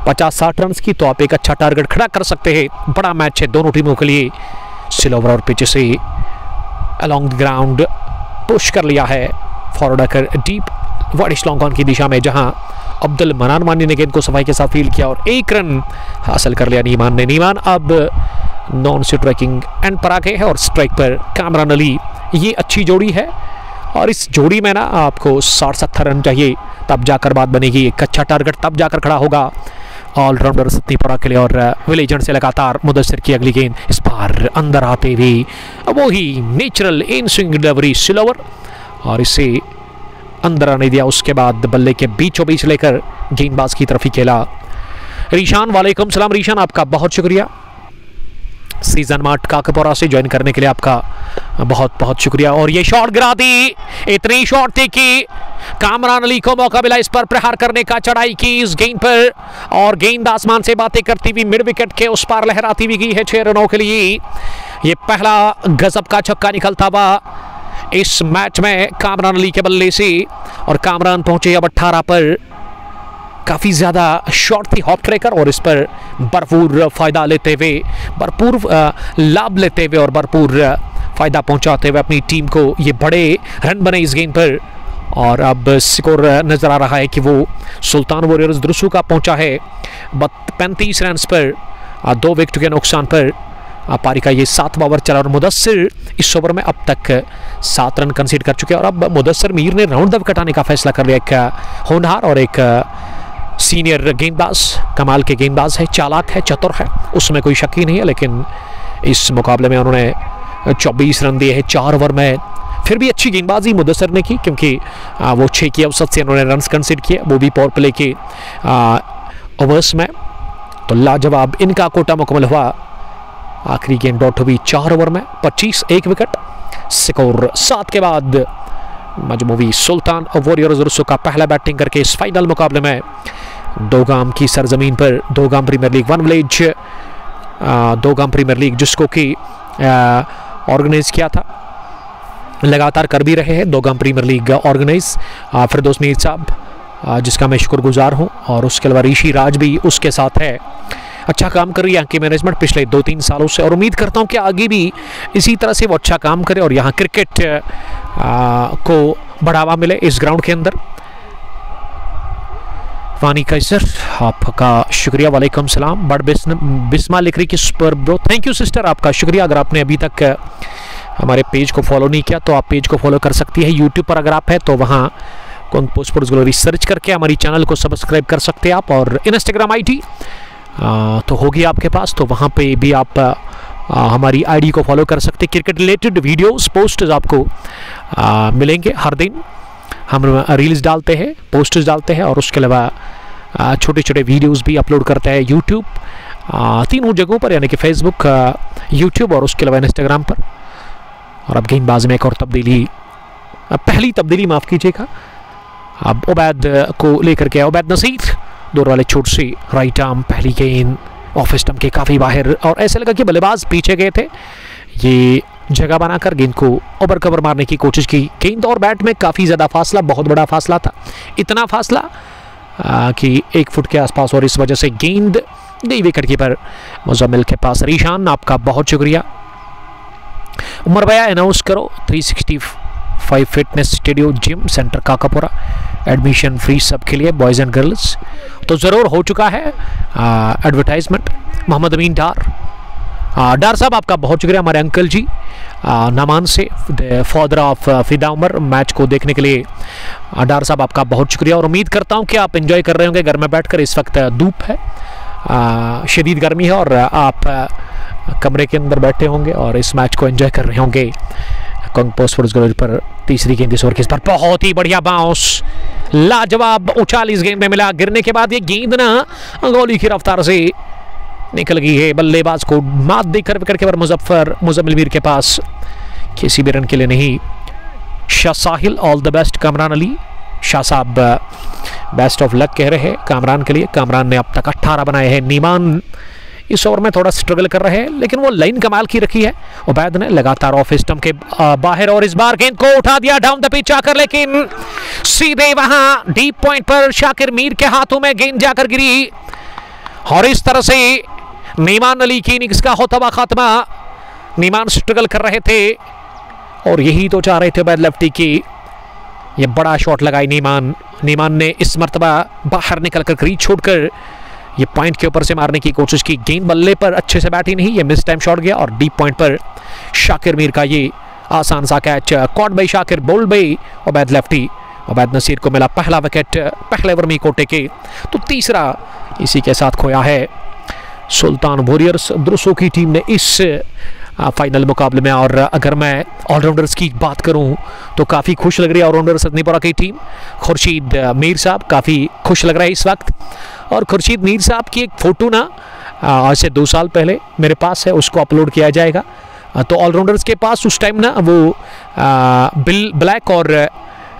50-60 रन की, तो आप एक अच्छा टारगेट खड़ा कर सकते हैं। बड़ा मैच है दोनों टीमों के लिए। स्लो ओवर और पिच से अलॉन्ग द ग्राउंड पुश कर लिया है, फॉरवर्ड आकर डीप वाइडिश लॉन्ग ऑन की दिशा में, जहां अब्दुल मनान वानी ने गेंद को सफाई के साथ फील्ड किया और 1 रन हासिल कर लिया नीमान ने। नीमान अब नॉन स्ट्राइकिंग एंड पर आ गए हैं और स्ट्राइक पर कामरान अली। ये अच्छी जोड़ी है और इस जोड़ी में ना आपको 60-70 रन चाहिए, तब जाकर बात बनेगी। एक अच्छा टारगेट तब जाकर खड़ा होगा ऑलराउंडर सतनीपुरा के लिए। और विलेजन से लगातार मुदस्सिर की अगली गेंद इस बार अंदर आते हुए वो ही natural in swing delivery slower, और इसे अंदर आने दिया। उसके बाद बल्ले के बीचों बीच लेकर गेंदबाज की तरफ ही खेला। रीशान, वालेकुम सलाम रीशान, आपका बहुत शुक्रिया। सीजन मार्ट काकपोरा से ज्वाइन करने के लिए आपका बहुत बहुत शुक्रिया। और ये शॉट गिरा दी, इतनी शॉट थी कि कामरान अली को मौका मिला इस पर प्रहार करने का। चढ़ाई की इस गेंद पर और गेंद आसमान से बातें करती हुई मिड विकेट के उस पार लहराती हुई गई है 6 रनों के लिए। ये पहला गजब का छक्का निकलता हुआ इस मैच में कामरान अली के बल्ले से, और कामरान पहुंचे अब 18 पर। काफ़ी ज़्यादा शॉट थी हॉप ट्रेकर, और इस पर भरपूर फ़ायदा लेते हुए, भरपूर लाभ लेते हुए और भरपूर फ़ायदा पहुंचाते हुए अपनी टीम को ये बड़े रन बने इस गेंद पर। और अब स्कोर नज़र आ रहा है कि वो सुल्तान वॉरियर्स दुरसू का पहुंचा है 35 रन पर 2 विकेट के नुकसान पर। पारी का ये 7वां ओवर चला और मुदस्सिर इस ओवर में अब तक 7 रन कंसीड कर चुके हैं। और अब मुदस्सिर मीर ने राउंड द विकेट आने का फैसला कर लिया। एक होनहार और एक सीनियर गेंदबाज, कमाल के गेंदबाज है, चालाक है, चतुर है, उसमें कोई शक ही नहीं है। लेकिन इस मुकाबले में उन्होंने 24 रन दिए हैं 4 ओवर में। फिर भी अच्छी गेंदबाजी मुदस्सिर ने की, क्योंकि वो 6 की औसत से उन्होंने रन कंसीड किए, वो भी पावर प्ले के ओवर्स में। तो लाजवाब इनका कोटा मुकम्मल हुआ। आखिरी गेंद डॉट हुई 4 ओवर में 25, 1 विकेट। स्कोर 7 के बाद मजमूवी सुल्तान वॉरियर्स दुरसू का पहला बैटिंग करके इस फाइनल मुकाबले में दोगाम की सरजमीन पर, Dogam premier league 1 village, Dogam premier league जिसको कि ऑर्गेनाइज किया था, लगातार कर भी रहे हैं दोगाम प्रीमियर लीग ऑर्गेनाइज फिरदौस मीर साहब, जिसका मैं शुक्रगुजार हूं। और उसके अलावा ऋषि राज भी उसके साथ है। अच्छा काम कर रही है यहाँ की मैनेजमेंट पिछले 2-3 सालों से, और उम्मीद करता हूँ कि आगे भी इसी तरह से वो अच्छा काम करे और यहाँ क्रिकेट को बढ़ावा मिले इस ग्राउंड के अंदर। वानी कैसर, आपका शुक्रिया, वालेकुम सलाम। बड़ बिस्मा लिख रही कि super bro, thank you sister, आपका शुक्रिया। अगर आपने अभी तक हमारे पेज को फॉलो नहीं किया तो आप पेज को फॉलो कर सकती है। यूट्यूब पर अगर आप है तो वहाँ कौन स्पोर्ट्स ग्लोरी सर्च करके हमारी चैनल को सब्सक्राइब कर सकते हैं आप। और इंस्टाग्राम ID तो होगी आपके पास, तो वहाँ पे भी आप हमारी आईडी को फॉलो कर सकते। क्रिकेट रिलेटेड वीडियोस पोस्ट्स आपको मिलेंगे हर दिन। हम रील्स डालते हैं, पोस्ट्स डालते हैं और उसके अलावा छोटे छोटे वीडियोस भी अपलोड करते हैं यूट्यूब, तीनों जगहों पर, यानी कि फेसबुक, यूट्यूब और उसके अलावा इंस्टाग्राम पर। और अब गेंदबाजी में एक और तब्दीली, पहली तब्दीली माफ़ कीजिएगा, अब उबैद को लेकर के उबैद नसीर दूर वाले छोट से राइट आर्म, पहली गेंद ऑफ स्टंप के काफ़ी बाहर और ऐसे लगा कि बल्लेबाज पीछे गए थे। ये जगह बनाकर गेंद को ओवर कवर मारने की कोशिश की। गेंद और बैट में काफ़ी ज़्यादा फासला, बहुत बड़ा फासला था, इतना फासला कि 1 फुट के आसपास, और इस वजह से गेंद गई विकेट कीपर मुजम्मिल के पास। रीशान, आपका बहुत शुक्रिया। उमर भैया अनाउंस करो 365 fitness studio gym center Kakapura, admission free सबके लिए, बॉयज़ एंड गर्ल्स। तो ज़रूर हो चुका है एडवर्टाइजमेंट। मोहम्मद अमीन डार साहब, आपका बहुत शुक्रिया। हमारे अंकल जी नामान से, फादर ऑफ फिदा उमर, मैच को देखने के लिए डार साहब आपका बहुत शुक्रिया। और उम्मीद करता हूं कि आप एंजॉय कर रहे होंगे घर में बैठकर। इस वक्त धूप है, शदीद गर्मी है और आप कमरे के अंदर बैठे होंगे और इस मैच को एंजॉय कर रहे होंगे। कंग पोस्ट पर तीसरी गेंद इस ओवर की, इस पर बहुत ही बढ़िया बाउंस, लाजवाब उछाल इस गेंद में मिला। गिरने के बाद ये गेंद ना गोली की रफ्तार से निकल गई है, बल्लेबाज को मात देकर विकेट कीपर मुजम्मिल मीर के पास। किसी भी रन के लिए नहीं। Shah Sahil, all the best. Kamran Ali, Shah साहब बेस्ट ऑफ लक कह रहे हैं कामरान के लिए। कामरान ने अब तक 18 बनाए हैं। नीमान इस ओवर में थोड़ा स्ट्रगल कर रहे हैं, लेकिन वो लाइन कमाल की रखी है। उबैद ने लगातार ऑफ स्टंप के बाहर और इस बार गेंद को उठा दिया डाउन द पिच आकर, लेकिन सीधे वहां डीप पॉइंट पर शाकिर मीर के हाथों में गेंद जाकर गिरी और इस तरह से नीमान अली की इनिंग्स का होता हुआ खात्मा। नीमान स्ट्रगल कर रहे थे और यही तो चाह रहे थे उबैद लेफ्टी की। ये बड़ा शॉट लगाई नीमान ने इस मर्तबा बाहर निकलकर क्रीज छोड़कर ये पॉइंट के ऊपर से मारने की कोशिश की। गेंद बल्ले पर अच्छे से बैठी नहीं, ये मिस टाइम शॉट गया और डीप पॉइंट पर शाकिर मीर का ये आसान सा catch, caught by Shakir, bowled by Ubaid lefty. Ubaid Nasir को मिला पहला विकेट पहले ओवर में कोटे के, तो तीसरा इसी के साथ खोया है सुल्तान वॉरियर्स द्रुसो की टीम ने इस फाइनल मुकाबले में। और अगर मैं ऑलराउंडर्स की बात करूं तो काफ़ी खुश लग रही है ऑलराउंडर सतनीपुरा की टीम। खुर्शीद मीर साहब काफ़ी खुश लग रहा है इस वक्त, और खुर्शीद मीर साहब की एक फ़ोटो ना आज से 2 साल पहले मेरे पास है, उसको अपलोड किया जाएगा। तो ऑलराउंडर्स के पास उस टाइम ना वो ब्लैक और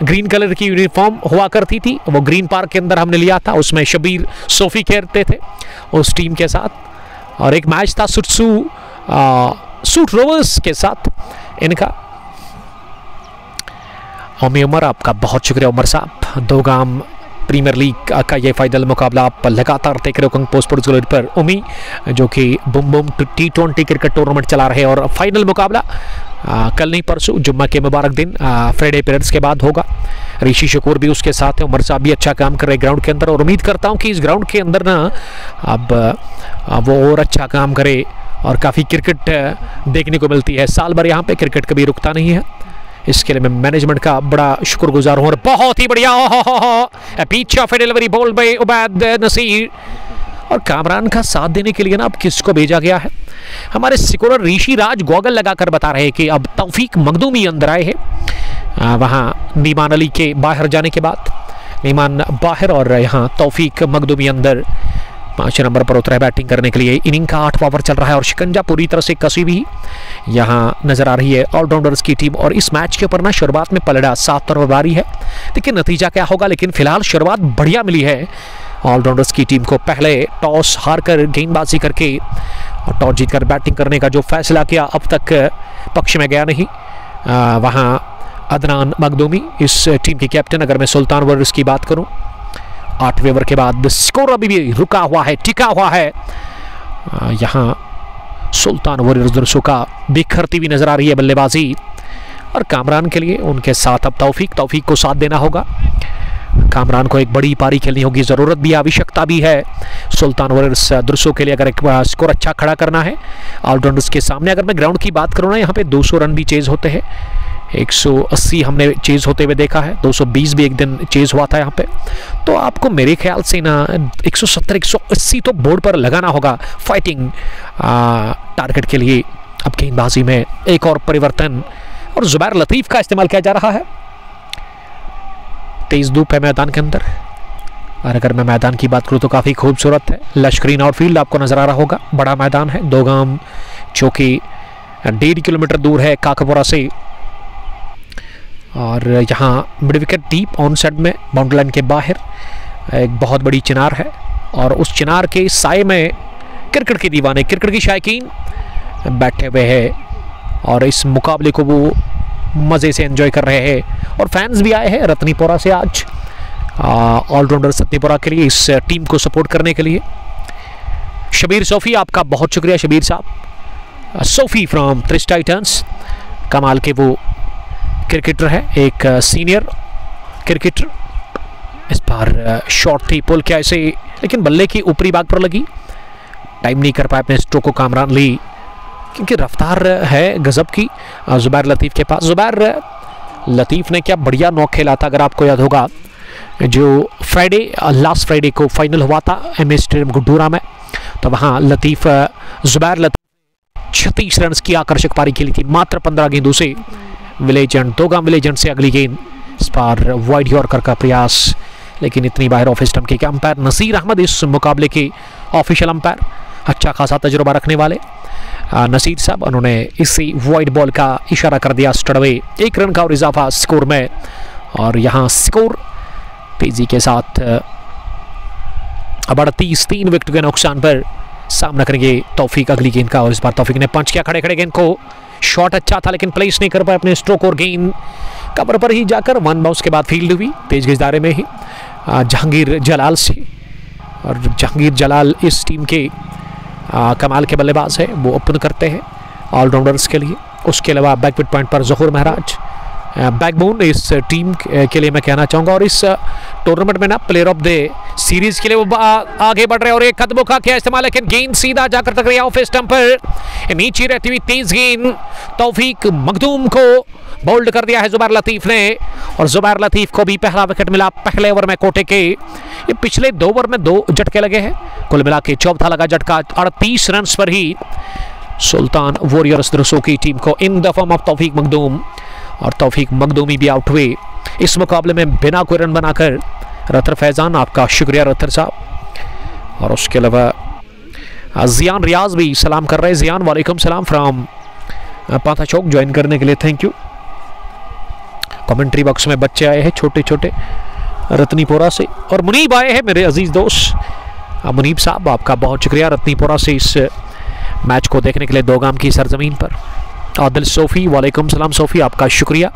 ग्रीन कलर की यूनिफॉर्म हुआ करती थी, वो ग्रीन पार्क के अंदर हमने लिया था, उसमें शबीर सोफी खेलते थे उस टीम के साथ। और एक मैच था सूट रोवर्स के साथ इनका। उमर, आपका बहुत शुक्रिया उमर साहब। 2 गाम प्रीमियर लीग का ये फाइनल मुकाबला आप लगातार देख रहे हो कंग पोस्ट पर। उमी जो कि बुम T20 क्रिकेट टूर्नामेंट चला रहे और फाइनल मुकाबला कल नहीं परसों जुम्मा के मुबारक दिन फ्राइडे पीरियड्स के बाद होगा। ऋषि शकूर भी उसके साथ है। उमर साहब भी अच्छा काम कर रहे हैं ग्राउंड के अंदर, और उम्मीद करता हूँ कि इस ग्राउंड के अंदर ना अब वो और अच्छा काम करे और काफ़ी क्रिकेट देखने को मिलती है। साल भर यहाँ पे क्रिकेट कभी रुकता नहीं है, इसके लिए मैं मैनेजमेंट का बड़ा शुक्रगुजार हूँ। और बहुत ही बढ़िया pitch of delivery ball by Ubaid Nasir. और कामरान का साथ देने के लिए ना अब किसको भेजा गया है, हमारे सिकोलर ऋषि राज गॉगल लगाकर बता रहे हैं कि अब तौफीक मखदूमी अंदर आए हैं। वहाँ नीमान अली के बाहर जाने के बाद नीमान बाहर और यहाँ तौफीक मखदूमी अंदर 5 नंबर पर उतरा है बैटिंग करने के लिए। इनिंग का 8वां ओवर चल रहा है और शिकंजा पूरी तरह से कसी भी यहाँ नजर आ रही है ऑलराउंडर्स की टीम। और इस मैच के ऊपर ना शुरुआत में पलड़ा 7 तरफदारी है, लेकिन नतीजा क्या होगा, लेकिन फिलहाल शुरुआत बढ़िया मिली है ऑलराउंडर्स की टीम को। पहले टॉस हारकर गेंदबाजी करके और टॉस जीतकर बैटिंग करने का जो फैसला किया अब तक पक्ष में गया नहीं। वहाँ अदनान मखदूमी इस टीम के कैप्टन। अगर मैं सुल्तान वॉरियर्स की बात करूँ 8वें ओवर के बाद स्कोर अभी भी रुका हुआ है, टिका हुआ है। यहाँ सुल्तान वॉरियर्स दर्शकों का बिखरती हुई नजर आ रही है बल्लेबाजी। और कामरान के लिए उनके साथ अब तौफीक को साथ देना होगा। कामरान को एक बड़ी पारी खेलनी होगी, ज़रूरत भी आवश्यकता भी है सुल्तान वॉरियर्स दर्शकों के लिए। अगर एक स्कोर अच्छा खड़ा करना है ऑलराउंडर्स के सामने। अगर मैं ग्राउंड की बात करूँ ना, यहाँ पे 200 रन भी चेज होते हैं 180 हमने चेज होते हुए देखा है, 220 भी एक दिन चेज हुआ था यहाँ पे। तो आपको मेरे ख्याल से ना 170 180 तो बोर्ड पर लगाना होगा फाइटिंग टारगेट के लिए। अब गेंदबाजी में एक और परिवर्तन और जुबैर लतीफ का इस्तेमाल किया जा रहा है। तेज धूप है मैदान के अंदर, और अगर मैं मैदान की बात करूं तो काफ़ी खूबसूरत है। लश्करीन आउटफील्ड आपको नज़र आ रहा होगा, बड़ा मैदान है। दोगाम जो कि 1.5 किलोमीटर दूर है काकापुरा से, और यहाँ mid wicket deep on side में बाउंड्री लाइन के बाहर एक बहुत बड़ी चिनार है, और उस चिनार के साए में क्रिकेट के दीवाने, क्रिकेट की शायकीन बैठे हुए हैं और इस मुकाबले को वो मज़े से एंजॉय कर रहे हैं। और फैंस भी आए हैं रत्नीपुरा से आज ऑलराउंडर सत्नीपुरा के लिए, इस टीम को सपोर्ट करने के लिए। शबीर सोफी, आपका बहुत शुक्रिया शबीर साहब। सोफी फ्रॉम त्रिश टाइटंस, कमाल के वो क्रिकेटर है, एक सीनियर क्रिकेटर। इस बार शॉट थी, पुल क्या ऐसे, लेकिन बल्ले की ऊपरी भाग पर लगी, टाइम नहीं कर पाए अपने स्ट्रोक को कामरान ली, क्योंकि रफ्तार है गजब की जुबैर लतीफ़ के पास। जुबैर लतीफ़ ने क्या बढ़िया नॉक खेला था, अगर आपको याद होगा, जो फ्राइडे लास्ट फ्राइडे को फाइनल हुआ था एमए स्टेडियम गुड्डूरा में, तो वहाँ जुबैर लतीफ़ 36 रन की आकर्षक पारी खेली थी मात्र 15 गेंदों से। विलेजेंड दोगाम विलेजेंड से अगली गेंद, इस बार वाइड यॉर्कर का प्रयास, लेकिन इतनी बाहर ऑफ स्टंप के। अंपायर नसीर अहमद इस मुकाबले के ऑफिशियल अंपायर, अच्छा खासा तजुर्बा रखने वाले नसीर साहब, उन्होंने इसी वाइड बॉल का इशारा कर दिया स्टडवे। 1 रन का और इजाफा स्कोर में, और यहाँ स्कोर तेजी के साथ 38 विकेट के नुकसान पर सामना करेंगे तौफीक अगली गेंद का। और इस बार तौफीक ने पंच किया खड़े खड़े गेंद को, शॉट अच्छा था लेकिन प्लेस नहीं कर पाए अपने स्ट्रोक, और गेंद कवर पर ही जाकर वन बाउंस के बाद फील्ड हुई तेज गज दायरे में ही जहांगीर जलाल से। और जहांगीर जलाल इस टीम के कमाल के बल्लेबाज है, वो ओपन करते हैं ऑलराउंडर्स के लिए। उसके अलावा बैकविट पॉइंट पर ज़हूर महराज बैकबोन इस टीम के लिए मैं कहना चाहूँगा। और इस टूर्नामेंट में ना प्लेयर ऑफ द सीरीज के लिए वो आगे बढ़ रहे हैं, और एक कदमों का क्या इस्तेमाल, लेकिन गेंद सीधा जाकर टकराई ऑफ स्टंप पर, नीचे रहती हुई तेज गेंद तौफीक मखदूम को बोल्ड कर दिया है जुबैर लतीफ़ ने। और जुबैर लतीफ़ को भी पहला विकेट मिला पहले ओवर में कोटे के। ये पिछले 2 ओवर में 2 झटके लगे हैं, कुल मिला के चौथा लगा झटका 38 रन पर ही सुल्तान वॉरियर्स द्रसो की टीम को इन द फॉर्म ऑफ तौफीक मखदूम। और तौफीक मखदूमी भी आउट हुए इस मुकाबले में बिना कोई रन बनाकर। रतर फैजान, आपका शुक्रिया रतर साहब। और उसके अलावा जियान रियाज भी सलाम कर रहे हैं। जियान वालेकुम सलाम फ्राम पाथा चौक, ज्वाइन करने के लिए थैंक यू। कमेंट्री बॉक्स में बच्चे आए हैं छोटे छोटे रत्नीपुरा से, और मुनीब आए हैं मेरे अजीज दोस्त। मुनीब साहब, आपका बहुत शुक्रिया रत्नीपुरा से इस मैच को देखने के लिए दोगाम की सरजमीन पर। आदिल सोफ़ी, वालेकुम सलाम सोफ़ी, आपका शुक्रिया।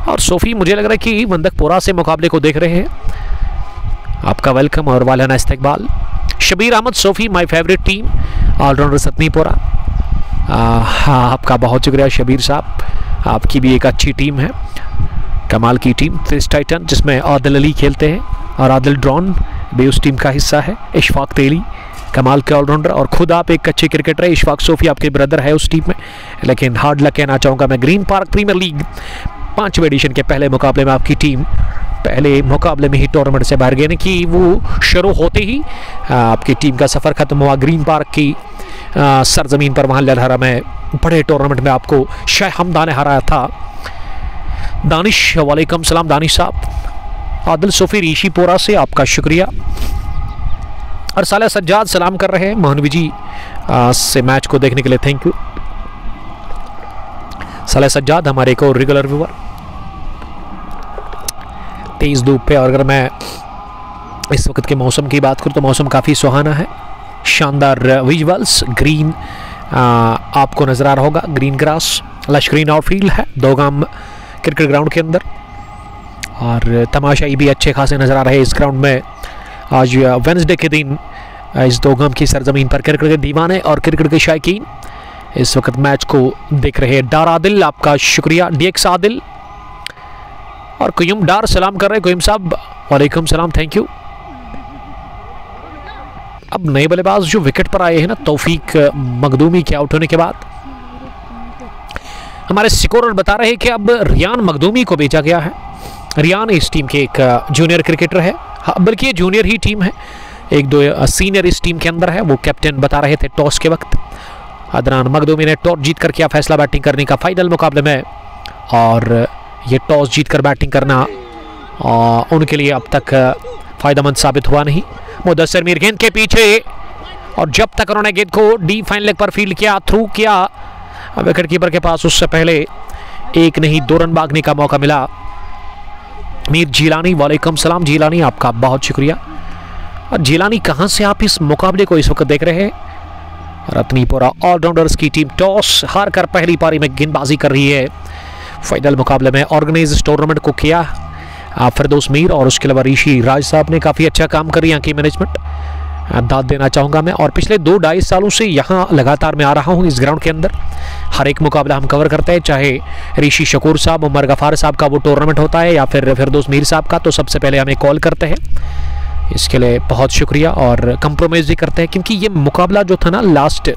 और सोफ़ी, मुझे लग रहा है कि वंदकपुरा से मुकाबले को देख रहे हैं, आपका वेलकम और वालाना इस्तकबाल। Shabir Ahmad Sofi, my favourite team allrounder Satnipura. हाँ, आपका बहुत शुक्रिया शबीर साहब, आपकी भी एक अच्छी टीम है, कमाल की टीम त्रिश टाइटन, जिसमें आदिल अली खेलते हैं, और आदिल ड्रॉन भी उस टीम का हिस्सा है। इशफाक तेली कमाल के ऑलराउंडर, और खुद आप एक अच्छे क्रिकेटर है। इशफाक सोफ़ी आपके ब्रदर है उस टीम में, लेकिन हार्ड लक कहना चाहूँगा मैं। ग्रीन पार्क प्रीमियर लीग 5वें एडिशन के पहले मुकाबले में आपकी टीम पहले मुकाबले में ही टूर्नामेंट से बाहर गए, यानी कि वो शुरू होते ही आपकी टीम का सफ़र ख़त्म हुआ। ग्रीन पार्क की सरजमीन पर, वहाँ ललहरा में बड़े टूर्नामेंट में आपको शाह हमदा ने हराया था। दानिश, वालेकुम सलाम दानिश साहब। आदिल सोफ़ी ऋषिपुरा से, आपका शुक्रिया। और साले सज्जाद सलाम कर रहे हैं मोहनवी जी से मैच को देखने के लिए थैंक यू। साले सज्जाद हमारे एक और रेगुलर व्यूअर। तेज धूप पे, और अगर मैं इस वक्त के मौसम की बात करूं तो मौसम काफ़ी सुहाना है, शानदार विजुअल्स। ग्रीन आपको नज़र आ रहा होगा, ग्रीन ग्रास, लश्करीन आउटफील्ड है दोगाम क्रिकेट ग्राउंड के अंदर, और तमाशाई भी अच्छे खासे नज़र आ रहे हैं इस ग्राउंड में। आज वेडनेसडे के दिन इस दोगाम की सरजमीन पर क्रिकेट के दीवाने और क्रिकेट के शायकीन इस वक्त मैच को देख रहे हैं। डार आदिल, आपका शुक्रिया। डीएक्स आदिल और कुयुम डार सलाम कर रहे हैं। कुयुम साहब, वालेकुम सलाम, थैंक यू। अब नए बल्लेबाज जो विकेट पर आए हैं ना, तौफीक मखदूमी के आउट होने के बाद, हमारे स्कोरर बता रहे हैं कि अब रियान मखदूमी को भेजा गया है। रियान इस टीम के एक जूनियर क्रिकेटर है, बल्कि ये जूनियर ही टीम है, एक दो सीनियर इस टीम के अंदर है। वो कैप्टन बता रहे थे टॉस के वक्त। अदनान मखदूमी ने टॉस जीत कर किया फैसला बैटिंग करने का फाइनल मुकाबले में, और ये टॉस जीत कर बैटिंग करना उनके लिए अब तक फ़ायदेमंद साबित हुआ नहीं। मुदस्सिर मीर गेंद के पीछे, और जब तक उन्होंने गेंद को डीप फाइन लेग पर फील्ड किया, थ्रू किया, विकेट कीपर के पास उससे पहले एक नहीं 2 रन भागने का मौका मिला। मीर जिलानी, वालेकुम सलाम जिलानी, आपका बहुत शुक्रिया। और जिलानी कहां से आप इस मुकाबले को इस वक्त देख रहे हैं? रत्नीपुरा ऑलराउंडर्स की टीम टॉस हार कर पहली पारी में गेंदबाजी कर रही है। फाइनल मुकाबले में ऑर्गेनाइज टूर्नामेंट को किया फिरदौस मीर और उसके अलावा ऋषि राज साहब ने काफ़ी अच्छा काम करी। यहाँ की मैनेजमेंट दाद देना चाहूँगा मैं, और पिछले 2-2.5 सालों से यहाँ लगातार मैं आ रहा हूँ इस ग्राउंड के अंदर। हर एक मुकाबला हम कवर करते हैं, चाहे ऋषि शकूर साहब, उमर गफ़ार साहब का वो टूर्नामेंट होता है या फिर फिरदौस मीर साहब का, तो सबसे पहले हमें कॉल करते हैं। इसके लिए बहुत शुक्रिया, और कंप्रोमाइज़ भी करते हैं, क्योंकि ये मुकाबला जो था ना लास्ट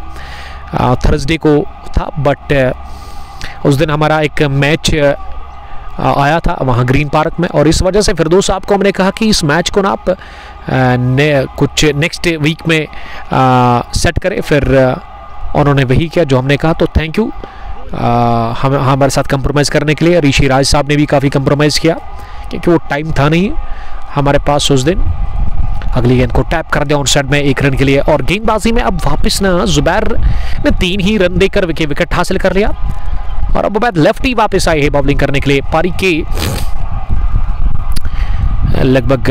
थर्सडे को था, बट उस दिन हमारा एक मैच आया था वहाँ ग्रीन पार्क में, और इस वजह से फिरदौस साहब को हमने कहा कि इस मैच को ना आप कुछ नेक्स्ट वीक में सेट करें। फिर उन्होंने वही किया जो हमने कहा, तो थैंक यू हम हमारे साथ कंप्रोमाइज़ करने के लिए। ऋषि राज साहब ने भी काफ़ी कंप्रोमाइज़ किया, क्योंकि वो टाइम था नहीं हमारे पास उस दिन। अगली गेंद को टैप कर दिया ऑन साइड में 1 रन के लिए, और गेंदबाजी में अब वापस ना जुबैर ने 3 ही रन देकर विकेट हासिल कर लिया, और अब उबैद लेफ्टी वापस आए हैं बॉलिंग करने के लिए। पारी के लगभग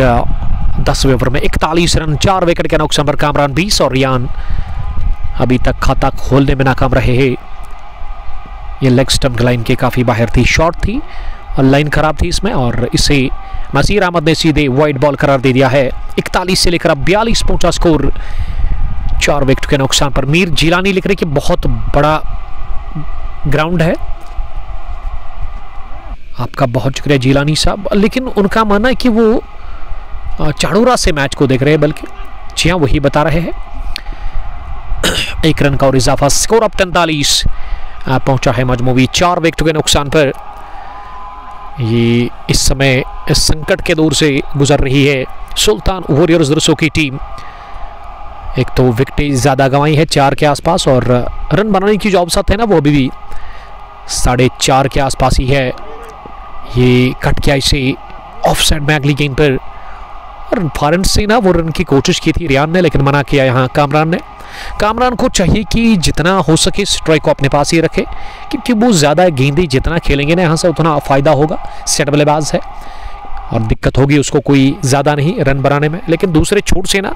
10वें ओवर में 41 रन 4 विकेट के नुकसान पर कामरान 20, और रियान अभी तक खाता खोलने में नाकाम रहे हैं। ये लेग स्टंप लाइन के काफ़ी बाहर थी, शॉर्ट थी और लाइन खराब थी इसमें, और इसे नसीर अहमद ने सीधे वाइड बॉल करार दे दिया है। 41 से लेकर अब 42 पहुंचा स्कोर 4 विकेट के नुकसान पर। मीर जिलानी लिख रहे कि बहुत बड़ा ग्राउंड है। आपका बहुत शुक्रिया जिलानी साहब, लेकिन उनका मानना है कि वो चाड़ूरा से मैच को देख रहे हैं, बल्कि जी हाँ वही बता रहे हैं। 1 रन का और इजाफा, स्कोर अब 43 पहुंचा है मजमूवी 4 विकेट के नुकसान पर। ये इस समय इस संकट के दौर से गुजर रही है सुल्तान वॉरियर्स दरसों की टीम। एक तो विकेटें ज़्यादा गंवाई है 4 के आसपास, और रन बनाने की जो अवसर है ना वो अभी भी 4.5 के आसपास ही है। ये कट किया इसे ऑफ साइड में अगली गेंद पर, और फॉरेन से ना वो रन की कोशिश की थी रियान ने, लेकिन मना किया यहाँ कामरान ने। कामरान को चाहिए कि जितना हो सके स्ट्राइक को अपने पास ही रखे, क्योंकि वो ज़्यादा गेंदें जितना खेलेंगे ना यहाँ से उतना फ़ायदा होगा। सेट बल्लेबाज है और दिक्कत होगी उसको कोई ज़्यादा नहीं रन बनाने में, लेकिन दूसरे छोर से ना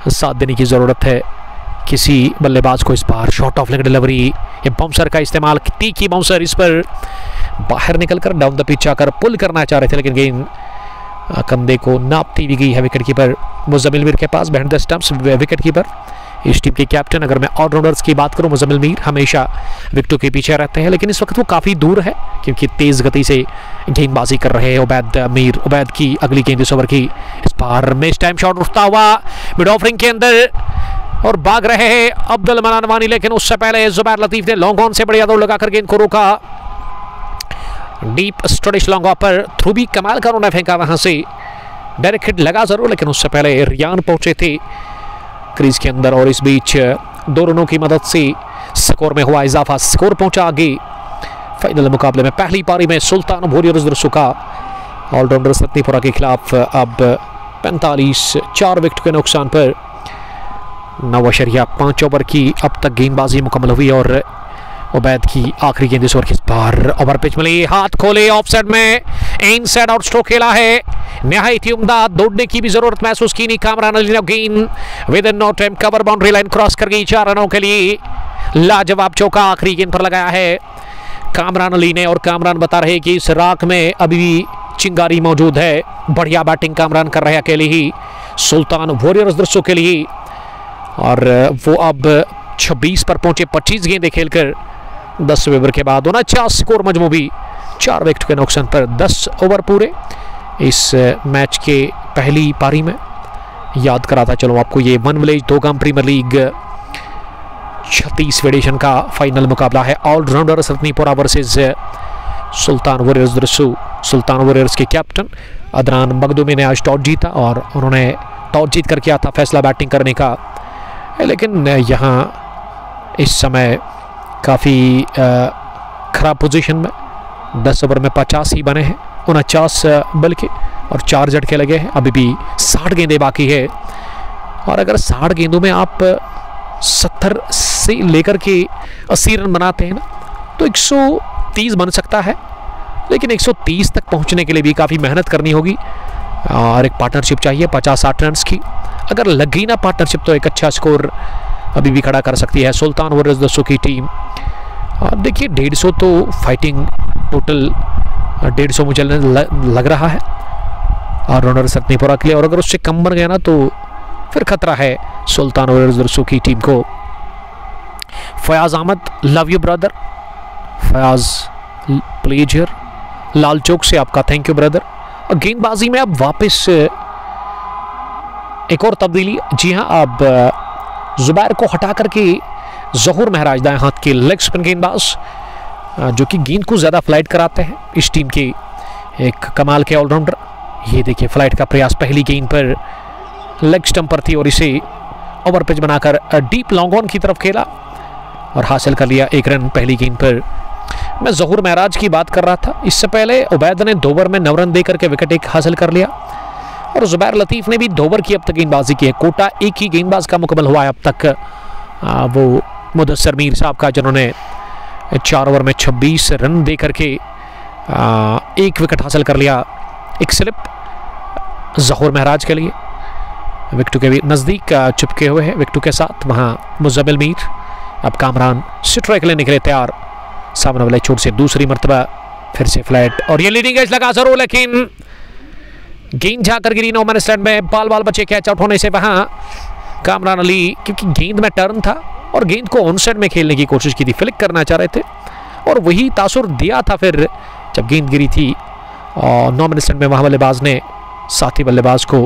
साथ देने की ज़रूरत है किसी बल्लेबाज को। इस बार शॉर्ट ऑफ लेग डिलीवरी, ये बाउंसर का इस्तेमाल, तीखी बाउंसर इस पर बाहर निकलकर डाउन द पिच आकर पुल करना चाह रहे थे, लेकिन गेंद कंधे को नापती भी गई है विकेट कीपर मुज़म्मिल मीर के पास behind the stumps. Wicket keeper इस टीम के कैप्टन, अगर मैं ऑलराउंडर्स की बात करूं मुज़म्मिल मीर हमेशा विकेटों के पीछे रहते हैं, लेकिन इस वक्त वो काफ़ी दूर है क्योंकि तेज़ गति से गेंदबाजी कर रहे हैं उबैद मीर। उबैद की अगली गेंद इस ओवर की, इस बार मिस टाइम शॉट उठता हुआ मिड ऑफ रिंग के अंदर और भाग रहे हैं अब्दुल मनान वानी, लेकिन उससे पहले जुबैर लतीफ़ ने लॉन्ग ऑन से बढ़िया दौड़ लगाकर गेंद को रोका। डीप स्टडिश लॉन्ग ऑफ पर थ्रू भी कमाल का उन्होंने फेंका, वहां से डायरेक्ट हिट लगा जरूर, लेकिन उससे पहले रियान पहुंचे थे क्रीज के अंदर, और इस बीच 2 रनों की मदद से स्कोर में हुआ इजाफा। स्कोर पहुंचा आगे। फाइनल मुकाबले में पहली पारी में सुल्तान वॉरियर्स दरसों का ऑलराउंडर्स रत्नीपुरा के खिलाफ अब 45 4 विकेट के नुकसान पर 9.5 ओवर की अब तक गेंदबाजी मुकम्मल हुई, और उबैद की आखिरी गेंद इस ओवर की, इस बार ओवर पिच मिली, हाथ खोले ऑफ साइड में इनसाइड आउट स्ट्रोक खेला है, निहायत ही उम्दा, दौड़ने की भी जरूरत महसूस की नहीं कामरान अली ने। गेंद within no time cover boundary line cross कर गई 4 रनों के लिए। लाजवाब चौका आखिरी गेंद पर लगाया है कामरान अली ने, और कामरान बता रहे कि इस राख में अभी भी चिंगारी मौजूद है। बढ़िया बैटिंग कामरान कर रहे अकेले ही सुल्तान वॉरियर्स दरसों के लिए, और वो अब 26 पर पहुंचे 25 गेंदें खेलकर 10 ओवर के बाद 49 स्कोर मजमूबी 4 विकेट के नुकसान पर। 10 ओवर पूरे इस मैच के पहली पारी में। याद कराता चलो आपको, ये 1 विलेज 2 गांव प्रीमियर लीग 36वें एडिशन का फाइनल मुकाबला है ऑलराउंडर्स रत्नीपुरा वर्सेस सुल्तान वॉरियर्स द्रसू। सुल्तान वॉरियर्स के कैप्टन अदनान मखदूमी ने आज टॉस जीता और उन्होंने टॉस जीत कर किया था फैसला बैटिंग करने का, लेकिन यहाँ इस समय काफ़ी ख़राब पोजीशन में 10 ओवर में 50 ही बने हैं, 49 बल के और 4 झटके लगे हैं। अभी भी 60 गेंदें बाकी है और अगर 60 गेंदों में आप 70 से लेकर के 80 रन बनाते हैं ना तो 130 बन सकता है, लेकिन 130 तक पहुंचने के लिए भी काफ़ी मेहनत करनी होगी और एक पार्टनरशिप चाहिए 50-60 रन की। अगर लग गई ना पार्टनरशिप तो एक अच्छा स्कोर अभी भी खड़ा कर सकती है सुल्तान वॉरियर्स द्रसू की टीम। और देखिए 150 तो फाइटिंग टोटल 150 मुझे लग रहा है और रनर्स रत्नीपुरा के लिए, और अगर उससे कम बन गया ना तो फिर खतरा है सुल्तान वॉरियर्स द्रसू की टीम को। Fayaz Ahmad, love you brother. Fayaz please here, Lal Chowk से आपका थैंक यू ब्रदर। और गेंदबाजी में अब वापस एक और तब्दीली, जी हाँ, अब जुबैर को हटा करके जहूर महराज दाएं हाथ के लेग स्पिन गेंदबाज जो कि गेंद को ज़्यादा फ्लाइट कराते हैं इस टीम के एक कमाल के ऑलराउंडर। ये देखिए फ्लाइट का प्रयास, पहली गेंद पर लेग स्टंप पर थी और इसे ओवर पिच बनाकर डीप लॉन्ग ऑन की तरफ खेला और हासिल कर लिया 1 रन पहली गेंद पर। मैं जहूर महराज की बात कर रहा था, इससे पहले उबैद ने 2 ओवर में 9 रन देकर के विकेट 1 हासिल कर लिया और जुबैर लतीफ़ ने भी 2 ओवर की अब तक गेंदबाजी की है। कोटा एक ही गेंदबाज का मुकम्मल हुआ है अब तक, वो मुदस्सर मीर साहब का, जिन्होंने 4 ओवर में 26 रन दे करके 1 विकेट हासिल कर लिया। एक स्लिप जहूर महराज के लिए, विकेटों के भी नज़दीक चिपके हुए हैं विकेटों के साथ, वहाँ मुज़म्मिल मीर। अब कामरान स्ट्राइक के लिए निकले तैयार, सामने वाले छोर से दूसरी मरतबा फिर से फ्लैट और ये लीडिंग एज लगा जरूर, लेकिन गेंद जाकर गिरी नो मैन स्टैंड में। बाल बचे कैच आउट होने से वहाँ कामरान अली, क्योंकि गेंद में टर्न था और गेंद को ऑन साइड में खेलने की कोशिश की थी, फ्लिक करना चाह रहे थे और वही तासुर दिया था फिर जब गेंद गिरी थी और नो मैन स्टैंड में वहाँ बल्लेबाज ने साथी बल्लेबाज को,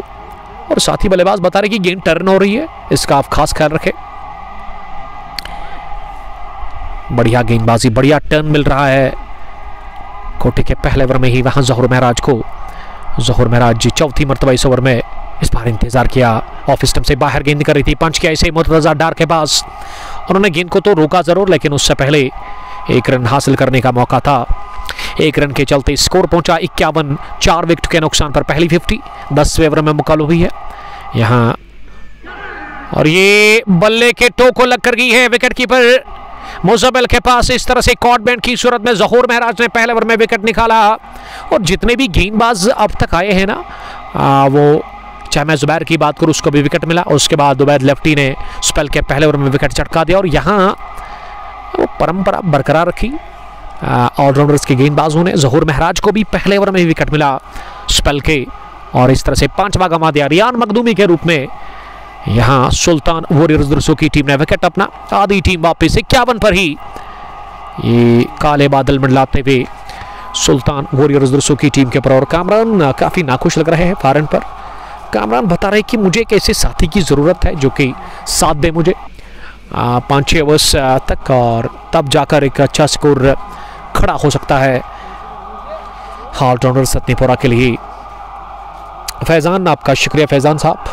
और साथी बल्लेबाज बता रहे कि गेंद टर्न हो रही है, इसका आप खास ख्याल रखें। बढ़िया गेंदबाजी, बढ़िया टर्न मिल रहा है कोटे के पहले ओवर में ही वहां जहूर महराज को। जहूर महराज जी 4थी मरतबा इस ओवर में इस बार इंतजार किया, ऑफ स्टंप से बाहर गेंद कर रही थी, पंच किया इसे मुर्तजा डार के पास, उन्होंने गेंद को तो रोका जरूर, लेकिन उससे पहले 1 रन हासिल करने का मौका था। 1 रन के चलते स्कोर पहुंचा 51, 4 विकेट के नुकसान पर पहली 50 10वें ओवर में मुकाबला हुई है यहाँ, और ये बल्ले के टो को लग कर गई है विकेट कीपर मुज़म्मिल के पास। इस तरह से कॉट बैंड की सूरत में जहूर महराज ने पहले ओवर में विकेट निकाला और जितने भी गेंदबाज अब तक आए हैं ना, वो चाहे मैं जुबैर की बात करूँ उसको भी विकेट मिला, उसके बाद उबैद लेफ्टी ने स्पेल के पहले ओवर में विकेट चटका दिया और यहाँ वो परंपरा बरकरार रखी ऑलराउंडर्स के गेंदबाजों ने। जहूर महराज को भी पहले ओवर में विकेट मिला स्पेल के और इस तरह से 5वां गंवा दिया रियान मखदूमी के रूप में। यहाँ सुल्तान वॉरियर्स द्रसू की टीम ने विकेट अपना, आधी टीम वापस 51 पर ही ये काले बादल मंडलाते हुए सुल्तान वॉरियर्स द्रसू की टीम के ऊपर। और कामरान काफ़ी नाखुश लग रहे हैं फारन पर। कामरान बता रहे कि मुझे एक ऐसे साथी की ज़रूरत है जो कि साथ दे मुझे 5-6 ओवर्स तक, और तब जाकर एक अच्छा स्कोर खड़ा हो सकता है ऑलराउंडर्स रत्नीपुरा के लिए। फैज़ान, आपका शुक्रिया फैज़ान साहब।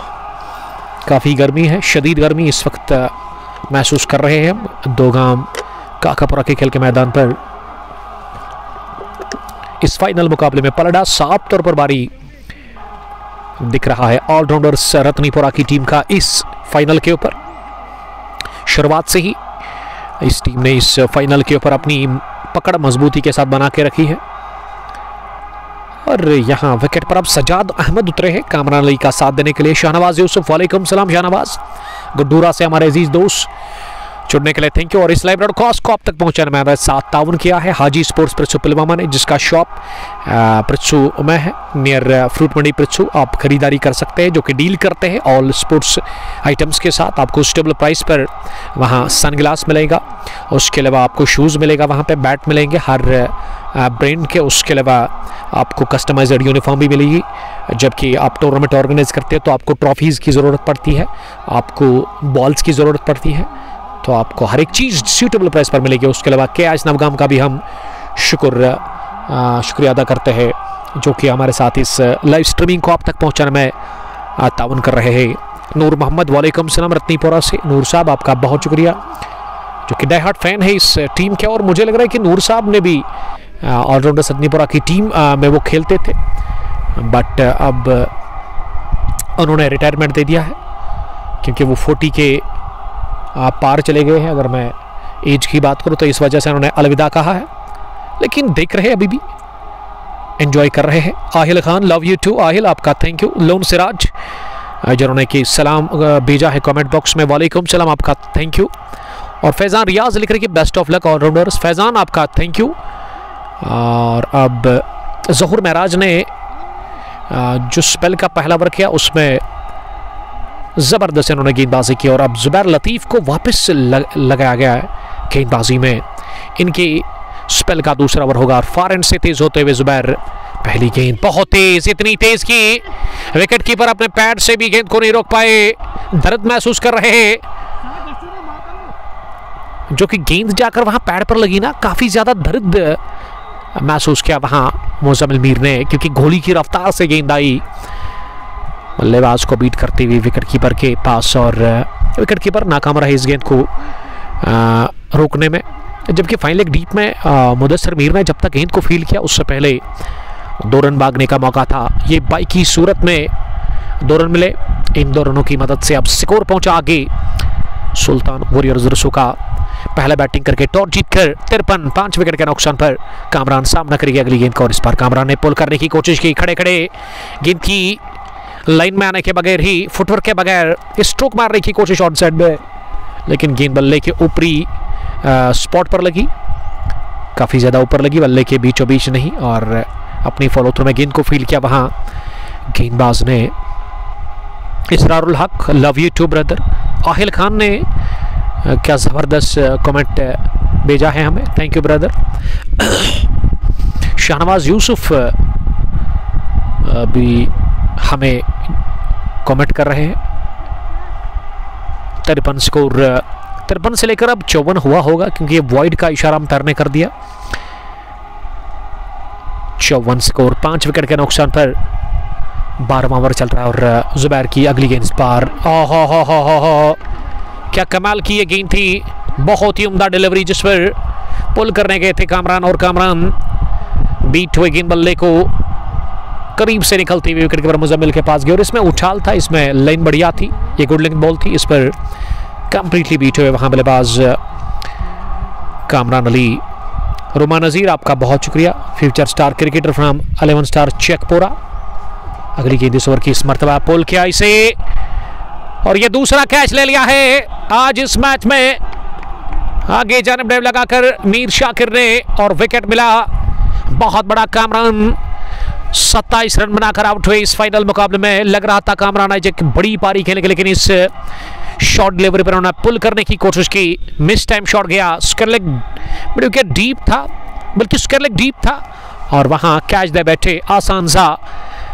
काफ़ी गर्मी है, शदीद गर्मी इस वक्त महसूस कर रहे हैं हम दोगाम काकापुरा के खेल के मैदान पर। इस फाइनल मुकाबले में पलड़ा साफ तौर पर बारी दिख रहा है ऑलराउंडर्स रत्नीपुरा की टीम का इस फाइनल के ऊपर। शुरुआत से ही इस टीम ने इस फाइनल के ऊपर अपनी पकड़ मजबूती के साथ बना के रखी है और यहाँ विकेट पर अब सजाद अहमद उतरे हैं कामरान अली का साथ देने के लिए। शाहनवाज यूसुफ, वालेकुम सलाम शाहनवाज। गुड्डूरा से हमारे अजीज दोस्त जुड़ने के लिए थैंक यू। और इस लाइव ब्रॉडकास्ट को अब तक पहुंचाने में हमारे साथ ताउन किया है हाजी स्पोर्ट्स पृथ्सू पुलवामा ने, जिसका शॉप पृथ्सू में है नियर फ्रूट मंडी पृथ्सू। आप खरीदारी कर सकते हैं, जो कि डील करते हैं ऑल स्पोर्ट्स आइटम्स के साथ। आपको स्टेबल प्राइस पर वहाँ सन ग्लास मिलेगा, उसके अलावा आपको शूज़ मिलेगा, वहाँ पे बैट मिलेंगे हर ब्रांड के, उसके अलावा आपको कस्टमाइज्ड यूनिफॉर्म भी मिलेगी। जबकि आप टूर्नामेंट ऑर्गेनाइज करते हैं तो आपको ट्रॉफीज़ की ज़रूरत पड़ती है, आपको बॉल्स की ज़रूरत पड़ती है, तो आपको हर एक चीज़ सूटेबल प्राइस पर मिलेगी। उसके अलावा KS नवगाम का भी हम शुक्रिया अदा करते हैं, जो कि हमारे साथ इस लाइव स्ट्रीमिंग को आप तक पहुंचाने में ताउन कर रहे हैं। नूर मोहम्मद वालेकुम सलाम रत्नीपुरा से। नूर साहब आपका बहुत शुक्रिया, जो कि डाई हार्ट फैन है इस टीम के। और मुझे लग रहा है कि नूर साहब ने भी ऑलराउंडर रत्नीपुरा की टीम में वो खेलते थे, बट अब उन्होंने रिटायरमेंट दे दिया है क्योंकि वो 40 के पार चले गए हैं। अगर मैं एज की बात करूँ तो इस वजह से उन्होंने अलविदा कहा है, लेकिन देख रहे हैं अभी भी एंजॉय कर रहे हैं। Aahil Khan love you too. Aahil आपका थैंक यू। लोन सिराज जिन्होंने कि सलाम भेजा है कमेंट बॉक्स में, वालेकुम सलाम आपका थैंक यू। और फैज़ान रियाज लिख रहे कि best of luck allrounders. Faizan आपका थैंक यू। और अब ज़हूर महराज ने जो स्पेल का पहला ओवर किया उसमें ज़बरदस्त उन्होंने गेंदबाजी की, और अब ज़ुबैर लतीफ़ को वापस लगाया गया है गेंदबाजी में। इनकी स्पेल का दूसरा ओवर होगा और फार एंड से तेज होते हुए ज़ुबैर, पहली गेंद बहुत तेज, इतनी तेज की विकेट कीपर अपने पैड से भी गेंद को नहीं रोक पाए, दर्द महसूस कर रहे हैं। जो कि गेंद जाकर वहां पैड पर लगी ना, काफी ज्यादा दर्द महसूस किया वहां मुज़म्मिल मीर ने, क्योंकि गोली की रफ्तार से गेंद आई बल्लेबाज को बीट करते हुए विकेट कीपर के पास, और विकेट कीपर नाकाम रहे इस गेंद को रोकने में। जबकि फाइनल एक डीप में मुदस्सिर मीर ने जब तक गेंद को फील किया उससे पहले 2 रन भागने का मौका था। ये बाई की सूरत में 2 रन मिले, इन 2 रनों की मदद से अब स्कोर पहुंचा आगे। सुल्तान वॉरियर्स रसू का पहला बैटिंग करके टॉस जीतकर 53 5 विकेट के नुकसान पर कामरान सामना करेगी अगली गेंद का, और इस बार कामरान ने पुल करने की कोशिश की, खड़े खड़े गेंद की लाइन में आने के बगैर ही, फुटवर्क के बगैर स्ट्रोक मारने की कोशिश ऑन साइड में, लेकिन गेंद बल्ले के ऊपरी स्पॉट पर लगी, काफ़ी ज़्यादा ऊपर लगी, बल्ले के बीचों बीच नहीं, और अपनी फॉलो थ्रू में गेंद को फील किया वहाँ गेंदबाज ने। Israrul Haq love you too brother. Aahil Khan ने क्या ज़बरदस्त कमेंट भेजा है हमें, thank you brother. Shahnawaz Yusuf भी हमें कमेंट कर रहे हैं। 53 स्कोर, 53 से लेकर अब 54 हुआ होगा, क्योंकि ये वॉइड का इशारा हम तरने कर दिया। 54 स्कोर, 5 विकेट के नुकसान पर 12वां ओवर चल रहा है, और जुबैर की अगली गेंद पार। क्या कमाल की ये गेंद थी, बहुत ही उम्दा डिलीवरी, जिस पर पुल करने गए थे कामरान, और कामरान बीट हुए गेंद बल्ले को करीब से निकलती हुई विकेट कीपर मुज़म्मिल के पास गई, और इसमें उछाल था, इसमें लाइन बढ़िया थी, ये गुड लेंथ बॉल थी, इस पर कंप्लीटली बीट हुए वहां बल्लेबाज कामरान अली। रुमा नज़ीर आपका बहुत शुक्रिया, future star cricketer from 11 star Chekpora. अगली गेंद इस ओवर की, इस मरतबा पुल किया इसे, और ये दूसरा कैच ले लिया है आज इस मैच में। आगे जानिब ड्राइव लगाकर मीर शाकिर ने, और विकेट मिला। बहुत बड़ा कामरान 27 रन बनाकर आउट हुए इस फाइनल मुकाबले में। लग रहा था कामरान आज एक बड़ी पारी खेलेंगे, लेकिन इस शॉट डिलीवरी पर उन्होंने पुल करने की कोशिश की, मिस टाइम शॉट गया, स्क्वायर लेग विकेट डीप था, बल्कि स्क्वायर लेग डीप था, और वहां कैच दे बैठे आसान सा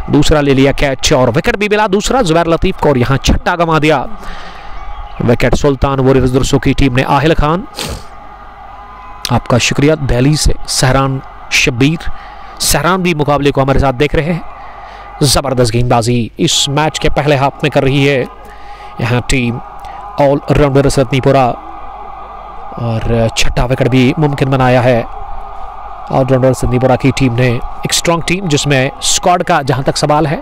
दूसरा ले लिया कैच, और विकेट भी मिला दूसरा जुबैर लतीफ को, और यहां छठा गंवा दिया विकेट सुल्तान वॉरियर्स रसू की टीम ने। आहिल खान आपका शुक्रिया, दिल्ली से सहरान शब्बीर, सहरान भी मुकाबले को हमारे साथ देख रहे हैं। जबरदस्त गेंदबाजी इस मैच के पहले हाफ में कर रही है यहाँ टीम ऑलराउंडर्स रत्नीपुरा, और छठा विकेट भी मुमकिन बनाया है ऑलराउंडर्स रत्नीपुरा की टीम ने। एक स्ट्रॉन्ग टीम, जिसमें स्क्वाड का जहां तक सवाल है,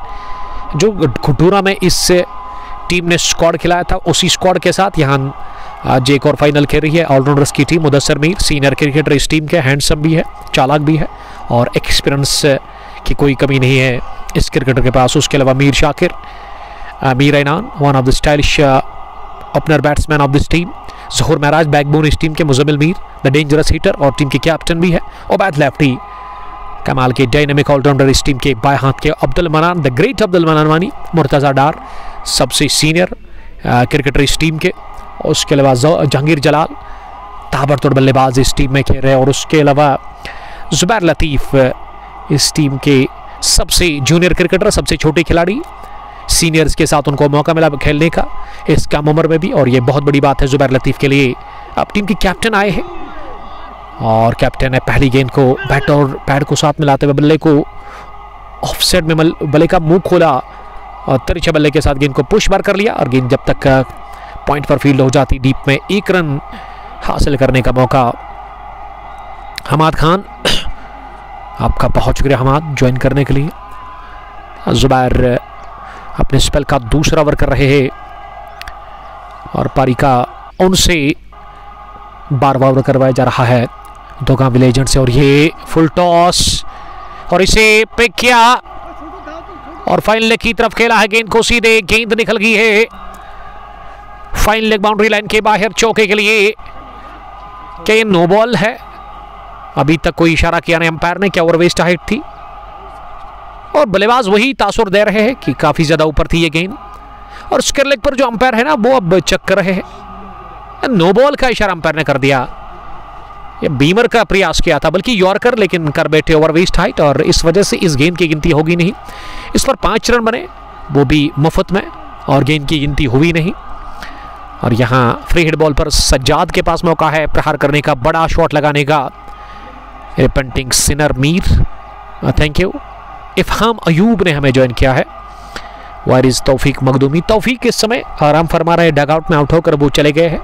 जो घुटूरा में इस टीम ने स्क्वाड खिलाया था, उसी स्क्वाड के साथ यहाँ आज एक और फाइनल खेल रही है ऑलराउंडर्स की team. Mudassir Mir senior cricketer इस टीम के, हैंडसम भी है, चालाक भी है, और एक्सपीरियंस की कोई कमी नहीं है इस क्रिकेटर के पास। उसके अलावा Mir Shakir, Mir Ainan, one of the stylish opener batsman of this team. Zahoor Mehraj backbone इस टीम के, Muzamil Mir the dangerous hitter और टीम के कैप्टन भी है। उबैद लेफ्टी कमाल के डायनेमिक ऑलराउंडर इस टीम के। बाएं हाथ के अब्दुल मनान, द ग्रेट अब्दुल मनान वानी, मुर्तज़ा डार सबसे सीनियर क्रिकेटर इस टीम के। उसके अलावा जहांगीर जलाल ताबड़तोड़ बल्लेबाज इस टीम में खेल रहे हैं, और उसके अलावा जुबैर लतीफ़ इस टीम के सबसे जूनियर क्रिकेटर, सबसे छोटे खिलाड़ी, सीनियर्स के साथ उनको मौका मिला खेलने का इस कम उम्र में भी, और ये बहुत बड़ी बात है जुबैर लतीफ़ के लिए। अब टीम के कैप्टन आए हैं और कैप्टन ने पहली गेंद को बैट और पैड को साथ मिलाते हुए बल्ले को ऑफसाइड में बल्ले का मुंह खोला और तिरछे बल्ले के साथ गेंद को पुश बार कर लिया और गेंद जब तक पॉइंट पर फील्ड हो जाती डीप में 1 रन हासिल करने का मौका। हमाद खान, आपका बहुत शुक्रिया हमाद ज्वाइन करने के लिए। जुबैर अपने स्पेल का दूसरा ओवर कर रहे हैं और पारी का उनसे 12वां ओवर करवाया जा रहा है दोगा विलेजेंड से। और ये फुल टॉस और इसे पिक किया और फाइन लेग की तरफ खेला है गेंद को सीधे, गेंद निकल गई है फाइन लेग बाउंड्री लाइन के बाहर चौके के लिए। क्या ये नो बॉल है? अभी तक कोई इशारा किया नहीं अंपायर ने, क्या ओवर वेस्ट हाइट थी? और बल्लेबाज वही तासुर दे रहे हैं कि काफी ज्यादा ऊपर थी ये गेंद और स्क्वायर लेग पर जो अंपायर है ना वो अब चेक कर रहे हैं। नो बॉल का इशारा अंपायर ने कर दिया। ये बीमर का प्रयास किया था बल्कि यॉर्कर, लेकिन कर बैठे ओवर वेस्ट हाइट और इस वजह से इस गेंद की गिनती होगी नहीं। इस पर 5 रन बने वो भी मुफ्त में और गेंद की गिनती हुई नहीं। और यहाँ फ्री हिट बॉल पर सज्जाद के पास मौका है प्रहार करने का, बड़ा शॉट लगाने का। Repenting sinner Mir, thank you. Ifham Ayub ने हमें ज्वाइन किया है। वारिस तौफीक मखदूमी, तौफीक इस समय आराम फरमा रहे, डगआउट में आउट होकर वो चले गए हैं।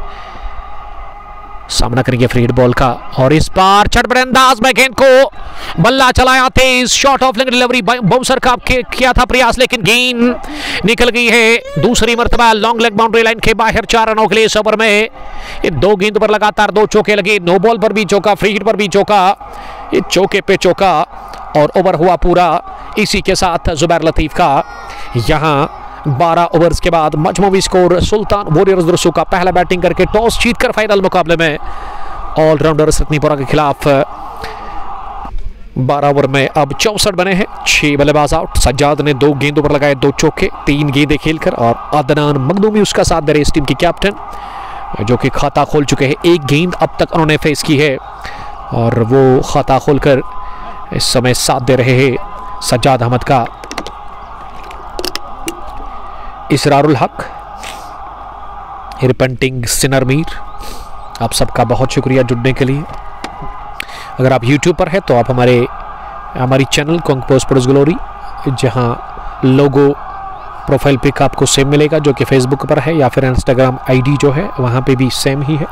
सामना करेंगे फ्री हिट बॉल का और इस बार चटपटे अंदाज में गेंद को बल्ला चलाया तेज, shot off leg delivery, bouncer का किया था प्रयास लेकिन गेंद निकल गई है दूसरी मर्तबा लॉन्ग लेग बाउंड्री लाइन के बाहर। 4 रनों के लिए इस ओवर में ये 2 गेंद पर लगातार 2 चौके लगे। नो बॉल पर भी चौका, फ्री हिट पर भी चौका, ये चौके पे चौका और ओवर हुआ पूरा। इसी के साथ जुबैर लतीफ का यहाँ 12 ओवर्स के बाद मजमूवी स्कोर सुल्तान वॉरियर्स दुरसू का पहला बैटिंग करके टॉस जीतकर फाइनल मुकाबले में ऑलराउंडर रतनीपुरा के खिलाफ 12 ओवर में अब 64 बने हैं, 6 बल्लेबाज आउट। सज्जाद ने 2 गेंदों पर लगाए 2 चौके, 3 गेंदें खेलकर और अदनान मखदूमी उसका साथ दे रहे इस टीम के कैप्टन जो कि खाता खोल चुके हैं। 1 गेंद अब तक उन्होंने फेस की है और वो खाता खोलकर इस समय साथ दे रहे हैं सज्जाद अहमद का। इसरारुल हक, रिपेंटिंग सिनर मीर, आप सबका बहुत शुक्रिया जुड़ने के लिए। अगर आप YouTube पर है तो आप हमारी चैनल कोंगपो स्पोर्ट्स ग्लोरी, जहां लोगो प्रोफाइल पिक आपको सेम मिलेगा जो कि फेसबुक पर है, या फिर इंस्टाग्राम आईडी जो है वहां पे भी सेम ही है,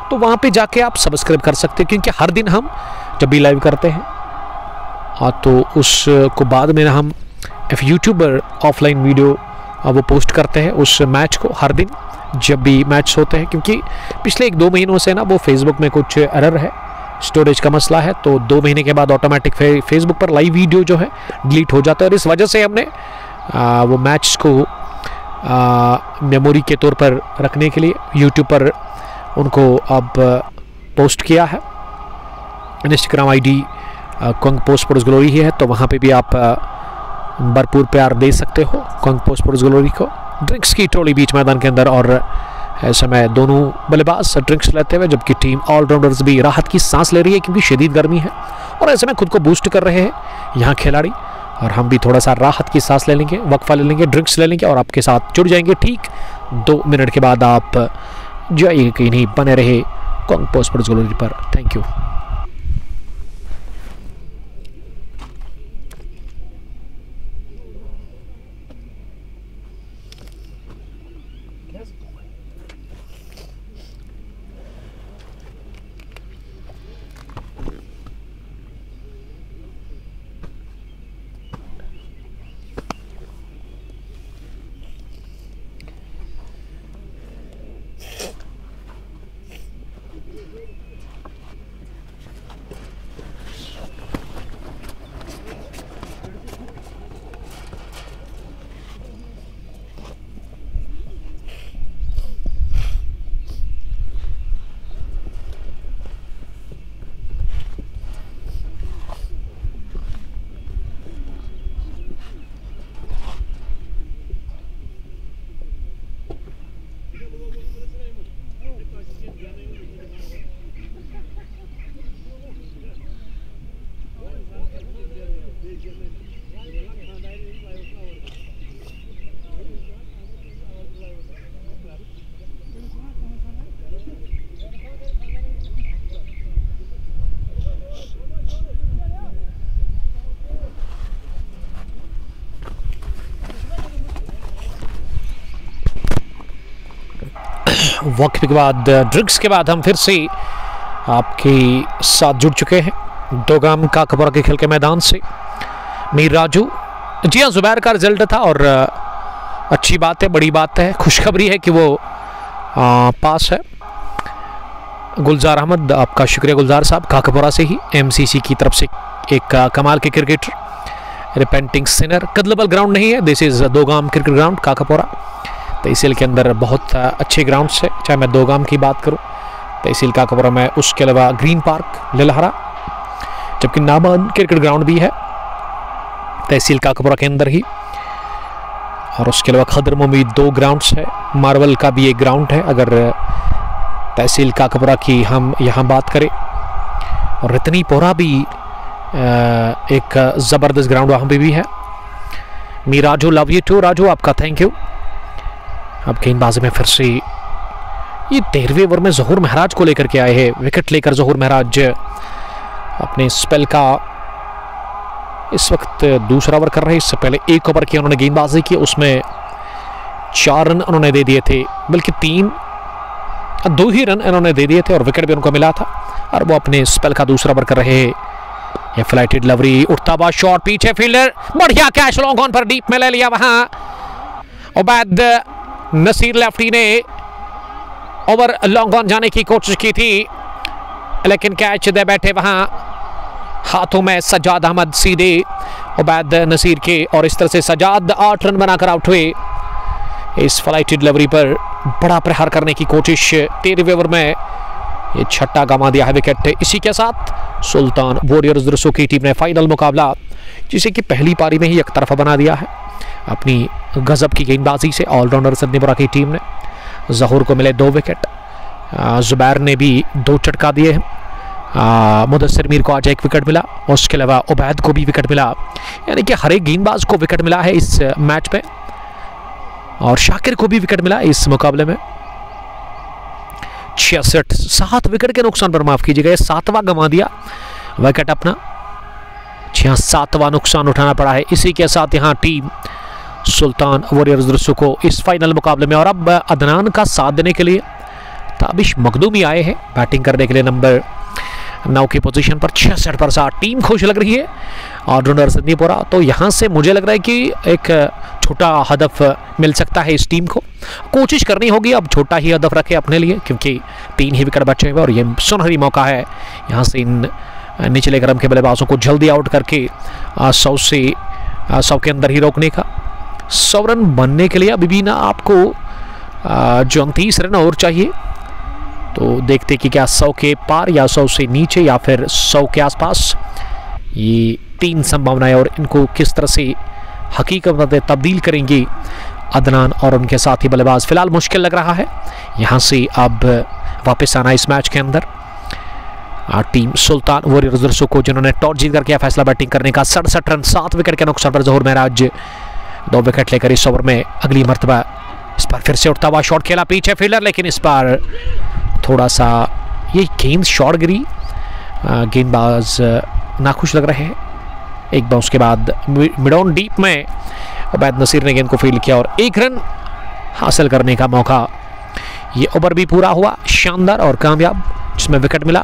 तो वहां पे जाके आप सब्सक्राइब कर सकते हैं क्योंकि हर दिन हम जब भी लाइव करते हैं तो उसको बाद में हम YouTube पर ऑफलाइन वीडियो वो पोस्ट करते हैं उस मैच को हर दिन जब भी मैच होते हैं, क्योंकि पिछले 1-2 महीनों से ना वो फेसबुक में कुछ एरर है, स्टोरेज का मसला है, तो 2 महीने के बाद ऑटोमेटिक फेसबुक पर लाइव वीडियो जो है डिलीट हो जाता है। और इस वजह से हमने वो मैच को मेमोरी के तौर पर रखने के लिए यूट्यूब पर उनको अब पोस्ट किया है। इंस्टाग्राम आईडी कोंगपो स्पोर्ट्स ग्लोरी ही है, तो वहाँ पे भी आप भरपूर प्यार दे सकते हो कोंगपो स्पोर्ट्स ग्लोरी को। ड्रिंक्स की ट्रॉली बीच मैदान के अंदर और ऐसे में दोनों बल्लेबाज ड्रिंक्स लेते हुए, जबकि टीम ऑलराउंडर्स भी राहत की सांस ले रही है क्योंकि शदीद गर्मी है और ऐसे में खुद को बूस्ट कर रहे हैं यहाँ खिलाड़ी। और हम भी थोड़ा सा राहत की सांस ले लेंगे, वक्फा ले लेंगे, ड्रिंक्स ले लेंगे और आपके साथ जुड़ जाएंगे ठीक 2 मिनट के बाद। आप जाइए कहीं नहीं, बने रहे कोंगपो स्पोर्ट्स ग्लोरी पर। Thank you. वक्त के बाद, ड्रिंक्स के बाद हम फिर से आपके साथ जुड़ चुके हैं दोगाम काकपुरा के खेल के मैदान से। मीर राजू, जी हाँ, जुबैर का रिजल्ट था और अच्छी बात है, बड़ी बात है, खुशखबरी है कि वो पास है। गुलजार अहमद, आपका शुक्रिया गुलजार साहब, काकपुरा से ही एमसीसी की तरफ से एक कमाल के क्रिकेटर, रिपेंटिंग सिनर। कदलबल ग्राउंड नहीं है, दिस इज़ दोगाम क्रिकेट ग्राउंड काकपुरा। तहसील के अंदर बहुत अच्छे ग्राउंड्स है, चाहे मैं दोगाम की बात करूं तहसील काकपुरा में, उसके अलावा ग्रीन पार्क लिलहरा, जबकि नाबाद क्रिकेट ग्राउंड भी है तहसील काकपुरा के अंदर ही। और उसके अलावा खदर मुमीद 2 ग्राउंड्स है, मार्वल का भी एक ग्राउंड है अगर तहसील काकपुरा की हम यहाँ बात करें। और रतनी पोरा भी एक ज़बरदस्त ग्राउंड वहाँ पे भी है। मी Raju, love you too Raju, आपका थैंक यू। अब गेंदबाजी में फिर से ये 13वें ओवर में ज़हूर महराज को लेकर के आए हैं, विकेट लेकर ज़हूर महराज अपने स्पेल का इस वक्त दूसरा ओवर कर रहे हैं। इससे पहले 1 ओवर की उन्होंने गेंदबाजी की, उसमें 4 रन उन्होंने दे दिए थे, बल्कि 2 ही रन इन्होंने दे दिए थे और विकेट भी उनको मिला था। और वो अपने स्पेल का दूसरा ओवर कर रहे हैं। ये फ्लाइटेड लवरी, उठता हुआ शॉट, पीछे फील्डर, बढ़िया कैच, लॉन्ग ऑन पर डीप में ले लिया वहां। उबैद नसीर लेफ्टी ने ओवर लॉन्ग ऑन जाने की कोशिश की थी, लेकिन कैच दे बैठे वहां हाथों में सज्जाद अहमद सीधे उबैद नसीर के। और इस तरह से सज्जाद 8 रन बनाकर आउट हुए। इस फ्लाइटेड लवरी पर बड़ा प्रहार करने की कोशिश, 13वें ओवर में ये छठा गंवा दिया है विकेट। इसी के साथ सुल्तान वॉरियर्स दरसो की टीम ने फाइनल मुकाबला, जिसे कि पहली पारी में ही एक तरफा बना दिया है अपनी गजब की गेंदबाजी से। ऑलराउंडर सदनीपुरा की टीम ने, ज़हूर को मिले 2 विकेट, जुबैर ने भी 2 चटका दिए हैं, मुदस्सिर मीर को आज 1 विकेट मिला, और उसके अलावा उबैद को भी विकेट मिला। यानी कि हर एक गेंदबाज को विकेट मिला है इस मैच में, और शाकिर को भी विकेट मिला इस मुकाबले में। 7 विकेट के नुकसान पर, माफ कीजिएगा, 7वां गंवा दिया विकेट अपना, 7वां नुकसान उठाना पड़ा है। इसी के साथ यहाँ टीम सुल्तान वॉरियर्स दरसो को इस फाइनल मुकाबले में, और अब अदनान का साथ देने के लिए ताबिश मखदूमी आए हैं बैटिंग करने के लिए नंबर 9 की पोजीशन पर। 66 पर 60, टीम खुश लग रही है ऑलराउंडर सदनीपुरा। तो यहाँ से मुझे लग रहा है कि एक छोटा हदफ मिल सकता है इस टीम को, कोशिश करनी होगी अब छोटा ही हदफ रखे अपने लिए, क्योंकि 3 ही विकेट बचे हुए और ये सुनहरी मौका है यहाँ से इन निचले क्रम के बल्लेबाजों को जल्दी आउट करके 100 के अंदर ही रोकने का। 100 रन बनने के लिए अभी भी ना आपको 34 रन और चाहिए। तो देखते कि क्या 100 के पार या 100 से नीचे या फिर 100 के आसपास, ये 3 संभावनाएं, और इनको किस तरह से हकीकत में तब्दील करेंगे अदनान और उनके साथी बल्लेबाज। फिलहाल मुश्किल लग रहा है यहाँ से अब वापस आना इस मैच के अंदर। टीम सुल्तान वॉरियर्स दरसो को, जिन्होंने टॉस जीत कर किया फैसला बैटिंग करने का, 67 रन 7 विकेट के नुकसान पर ज़हूर महराज 2 विकेट लेकर इस ओवर में अगली मरतबा। इस पर फिर से उठता हुआ शॉट खेला, पीछे फील्डर, लेकिन इस बार थोड़ा सा ये गेंद शॉर्ट गिरी, गेंदबाज नाखुश लग रहे हैं। एक बार उसके बाद मिड ऑन डीप में उबैद नसीर ने गेंद को फील्ड किया और 1 रन हासिल करने का मौका। ये ओवर भी पूरा हुआ शानदार और कामयाब, जिसमें विकेट मिला,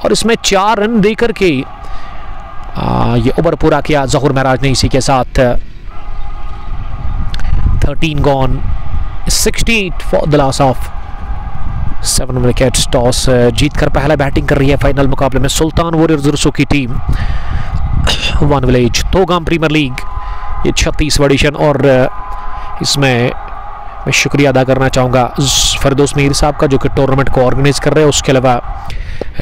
और इसमें 4 रन देकर के ये ओवर पूरा किया ज़हूर महराज ने। इसी के साथ 13 gone, 68 for the loss of 7 wickets. Toss जीतकर पहला बैटिंग कर रही है फाइनल मुकाबले में सुल्तान वॉरियर्स दरसो की team. 1 village Dogam premier league, ये 36वां एडिशन, और इसमें मैं शुक्रिया अदा करना चाहूँगा फरदौस मीर साहब का, जो कि टूर्नामेंट को ऑर्गेनाइज कर रहे हैं। उसके अलावा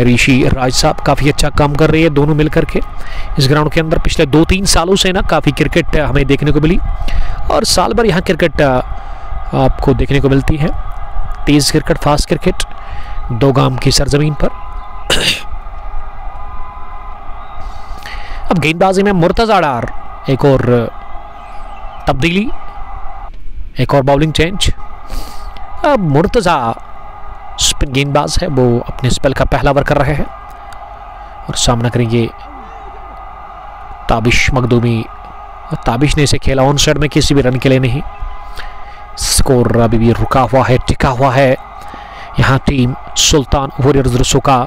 ऋषि राज साहब काफ़ी अच्छा काम कर रहे हैं, दोनों मिलकर के इस ग्राउंड के अंदर। पिछले 2-3 सालों से ना काफ़ी क्रिकेट हमें देखने को मिली, और साल भर यहाँ क्रिकेट आपको देखने को मिलती है। तेज़ क्रिकेट, फास्ट क्रिकेट दोगाम की सरजमीन पर। अब गेंदबाजी में मुर्तज़ा डार, एक और तब्दीली, एक और बाउलिंग चेंज। अब मुर्तज़ा स्पिन गेंदबाज है, वो अपने स्पेल का पहला ओवर कर रहे हैं और सामना करेंगे ताबिश मखदूमी। ताबिश ने इसे खेला ऑन साइड में, किसी भी रन के लिए नहीं। स्कोर अभी भी रुका हुआ है, टिका हुआ है यहाँ टीम सुल्तान वॉरियर्स रसूल का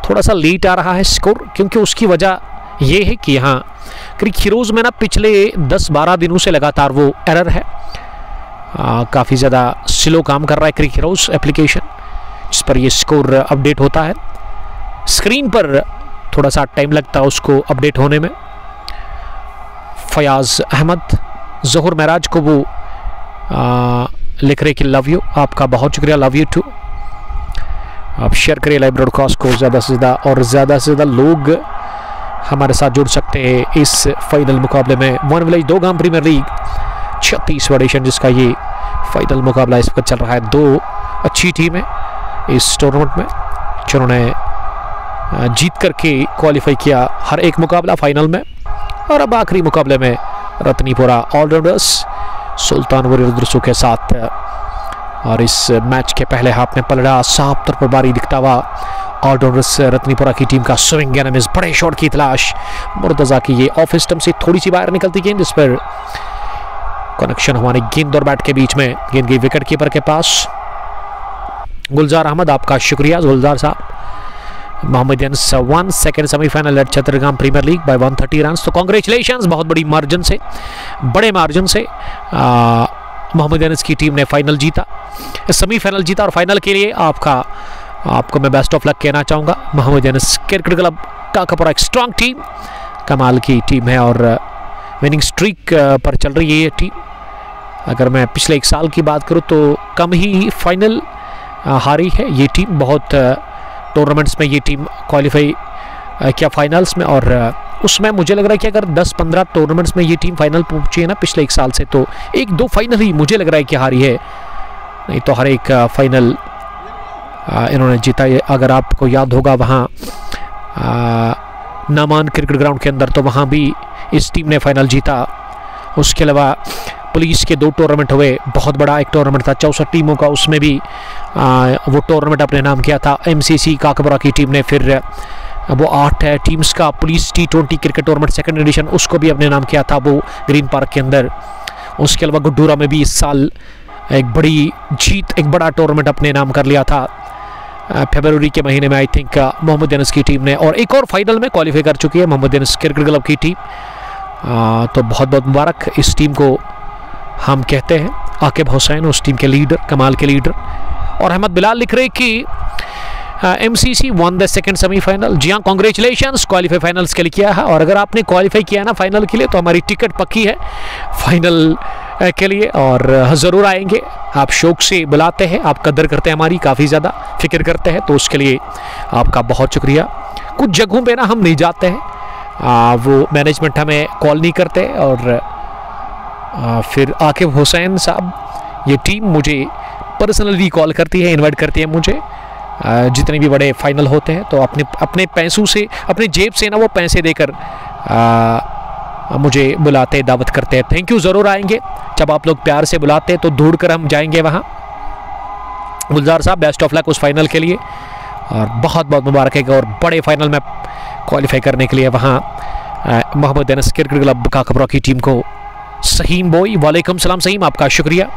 थोड़ा सा लेट आ रहा है स्कोर, क्योंकि उसकी वजह यह है कि यहाँ क्रिक हीरोज में ना पिछले 10-12 दिनों से लगातार वो एरर है, काफ़ी ज़्यादा स्लो काम कर रहा है क्रिक हीरोज एप्लीकेशन, जिस पर ये स्कोर अपडेट होता है। स्क्रीन पर थोड़ा सा टाइम लगता है उसको अपडेट होने में। फयाज अहमद ज़ोहर महराज को वो लिख रहे कि लव यू, आपका बहुत शुक्रिया, लव यू टू। आप शेयर करिए लाइव ब्रॉडकास्ट को, ज़्यादा से ज़्यादा और ज़्यादा से ज़्यादा लोग हमारे साथ जुड़ सकते हैं इस फाइनल मुकाबले में। वन विलेज 2 गांव प्रीमियर लीग 36वां एडिशन, जिसका ये फाइनल मुकाबला इस वक्त चल रहा है। 2 अच्छी टीम है इस टूर्नामेंट में जिन्होंने जीत करके क्वालिफाई किया हर एक मुकाबला फाइनल में, और अब आखिरी मुकाबले में रत्नीपुरा ऑलराउंडर्स सुल्तान वॉरियर्स रसूल के साथ। और इस मैच के पहले हाफ में पलड़ा साफ तौर पर बारी दिखता हुआ ऑलराउंडर्स रत्नीपुरा की टीम का स्विंग एंड मिस, बड़े शॉट की तलाश मुर्तजा की, ये ऑफ स्टंप से थोड़ी सी बाहर निकलती गेंद, जिस पर कनेक्शन हमारे गेंद और बैट के बीच में, गेंद गई विकेट कीपर के पास। गुलजार अहमद, आपका शुक्रिया गुलजार साहब। Mohammadians 1 second semifinal at Chattergam premier league by 130 run, तो कांग्रेचुलेशंस, बहुत बड़ी मार्जिन से, बड़े मार्जिन से मोहम्मदियंस की टीम ने फाइनल जीता, सेमीफाइनल जीता, और फाइनल के लिए आपको मैं बेस्ट ऑफ लक कहना चाहूँगा। मोहम्मदियंस क्रिकेट क्लब काकापुरा एक स्ट्रांग टीम, कमाल की टीम है और विनिंग स्ट्रीक पर चल रही है ये टीम। अगर मैं पिछले 1 साल की बात करूँ तो कम ही फाइनल हारी है ये टीम, बहुत टूर्नामेंट्स में ये टीम क्वालिफाई किया फाइनल्स में, और उसमें मुझे लग रहा है कि अगर 10-15 टूर्नामेंट्स में ये टीम फाइनल पहुंची है ना पिछले 1 साल से, तो 1-2 फाइनल ही मुझे लग रहा है कि हारी है, नहीं तो हर एक फाइनल इन्होंने जीता है। अगर आपको याद होगा वहाँ नामान क्रिकेट ग्राउंड के अंदर, तो वहाँ भी इस टीम ने फाइनल जीता। उसके अलावा पुलिस के 2 टूर्नामेंट हुए, बहुत बड़ा एक टूर्नामेंट था 64 टीमों का, उसमें भी वो टूर्नामेंट अपने नाम किया था MCC काकापुरा की टीम ने। फिर वो 8 टीम्स का police T20 cricket tournament second edition, उसको भी अपने नाम किया था वो ग्रीन पार्क के अंदर। उसके अलावा गुड्डूरा में भी इस साल एक बड़ी जीत, एक बड़ा टूर्नामेंट अपने नाम कर लिया था फरवरी के महीने में, आई थिंक मोहम्मदियंस की टीम ने, और एक और फाइनल में क्वालिफाई कर चुकी है मोहम्मदियंस क्रिकेट क्लब की टीम। तो बहुत बहुत मुबारक इस टीम को हम कहते हैं। आकिब हुसैन उस टीम के लीडर, कमाल के लीडर। और अहमद बिलाल लिख रहे कि MCC won the second semifinal. जी हाँ, कॉन्ग्रेचुलेशंस, क्वालिफाई फाइनल्स के लिए किया है, और अगर आपने क्वालिफाई किया ना फाइनल के लिए तो हमारी टिकट पक्की है फाइनल के लिए, और ज़रूर आएंगे। आप शौक से बुलाते हैं, आप कदर करते हैं हमारी, काफ़ी ज़्यादा फिक्र करते हैं, तो उसके लिए आपका बहुत शुक्रिया। कुछ जगहों पे ना हम नहीं जाते हैं, वो मैनेजमेंट हमें कॉल नहीं करते, और फिर आकिब हुसैन साहब, ये टीम मुझे पर्सनली कॉल करती है, इनवाइट करती है मुझे, जितने भी बड़े फाइनल होते हैं, तो अपने पैसों से, अपने जेब से ना वो पैसे देकर मुझे बुलाते, दावत करते हैं। थैंक यू, ज़रूर आएंगे। जब आप लोग प्यार से बुलाते हैं तो ढूंढ कर हम जाएंगे वहाँ। गुलजार साहब, बेस्ट ऑफ लक उस फाइनल के लिए, और बहुत बहुत मुबारक है और बड़े फाइनल में क्वालिफाई करने के लिए वहाँ मोहम्मदियंस क्रिकेट क्लब काकापुरा की टीम को। सहीम बॉय, वालेकुम सलाम सहीम, आपका शुक्रिया।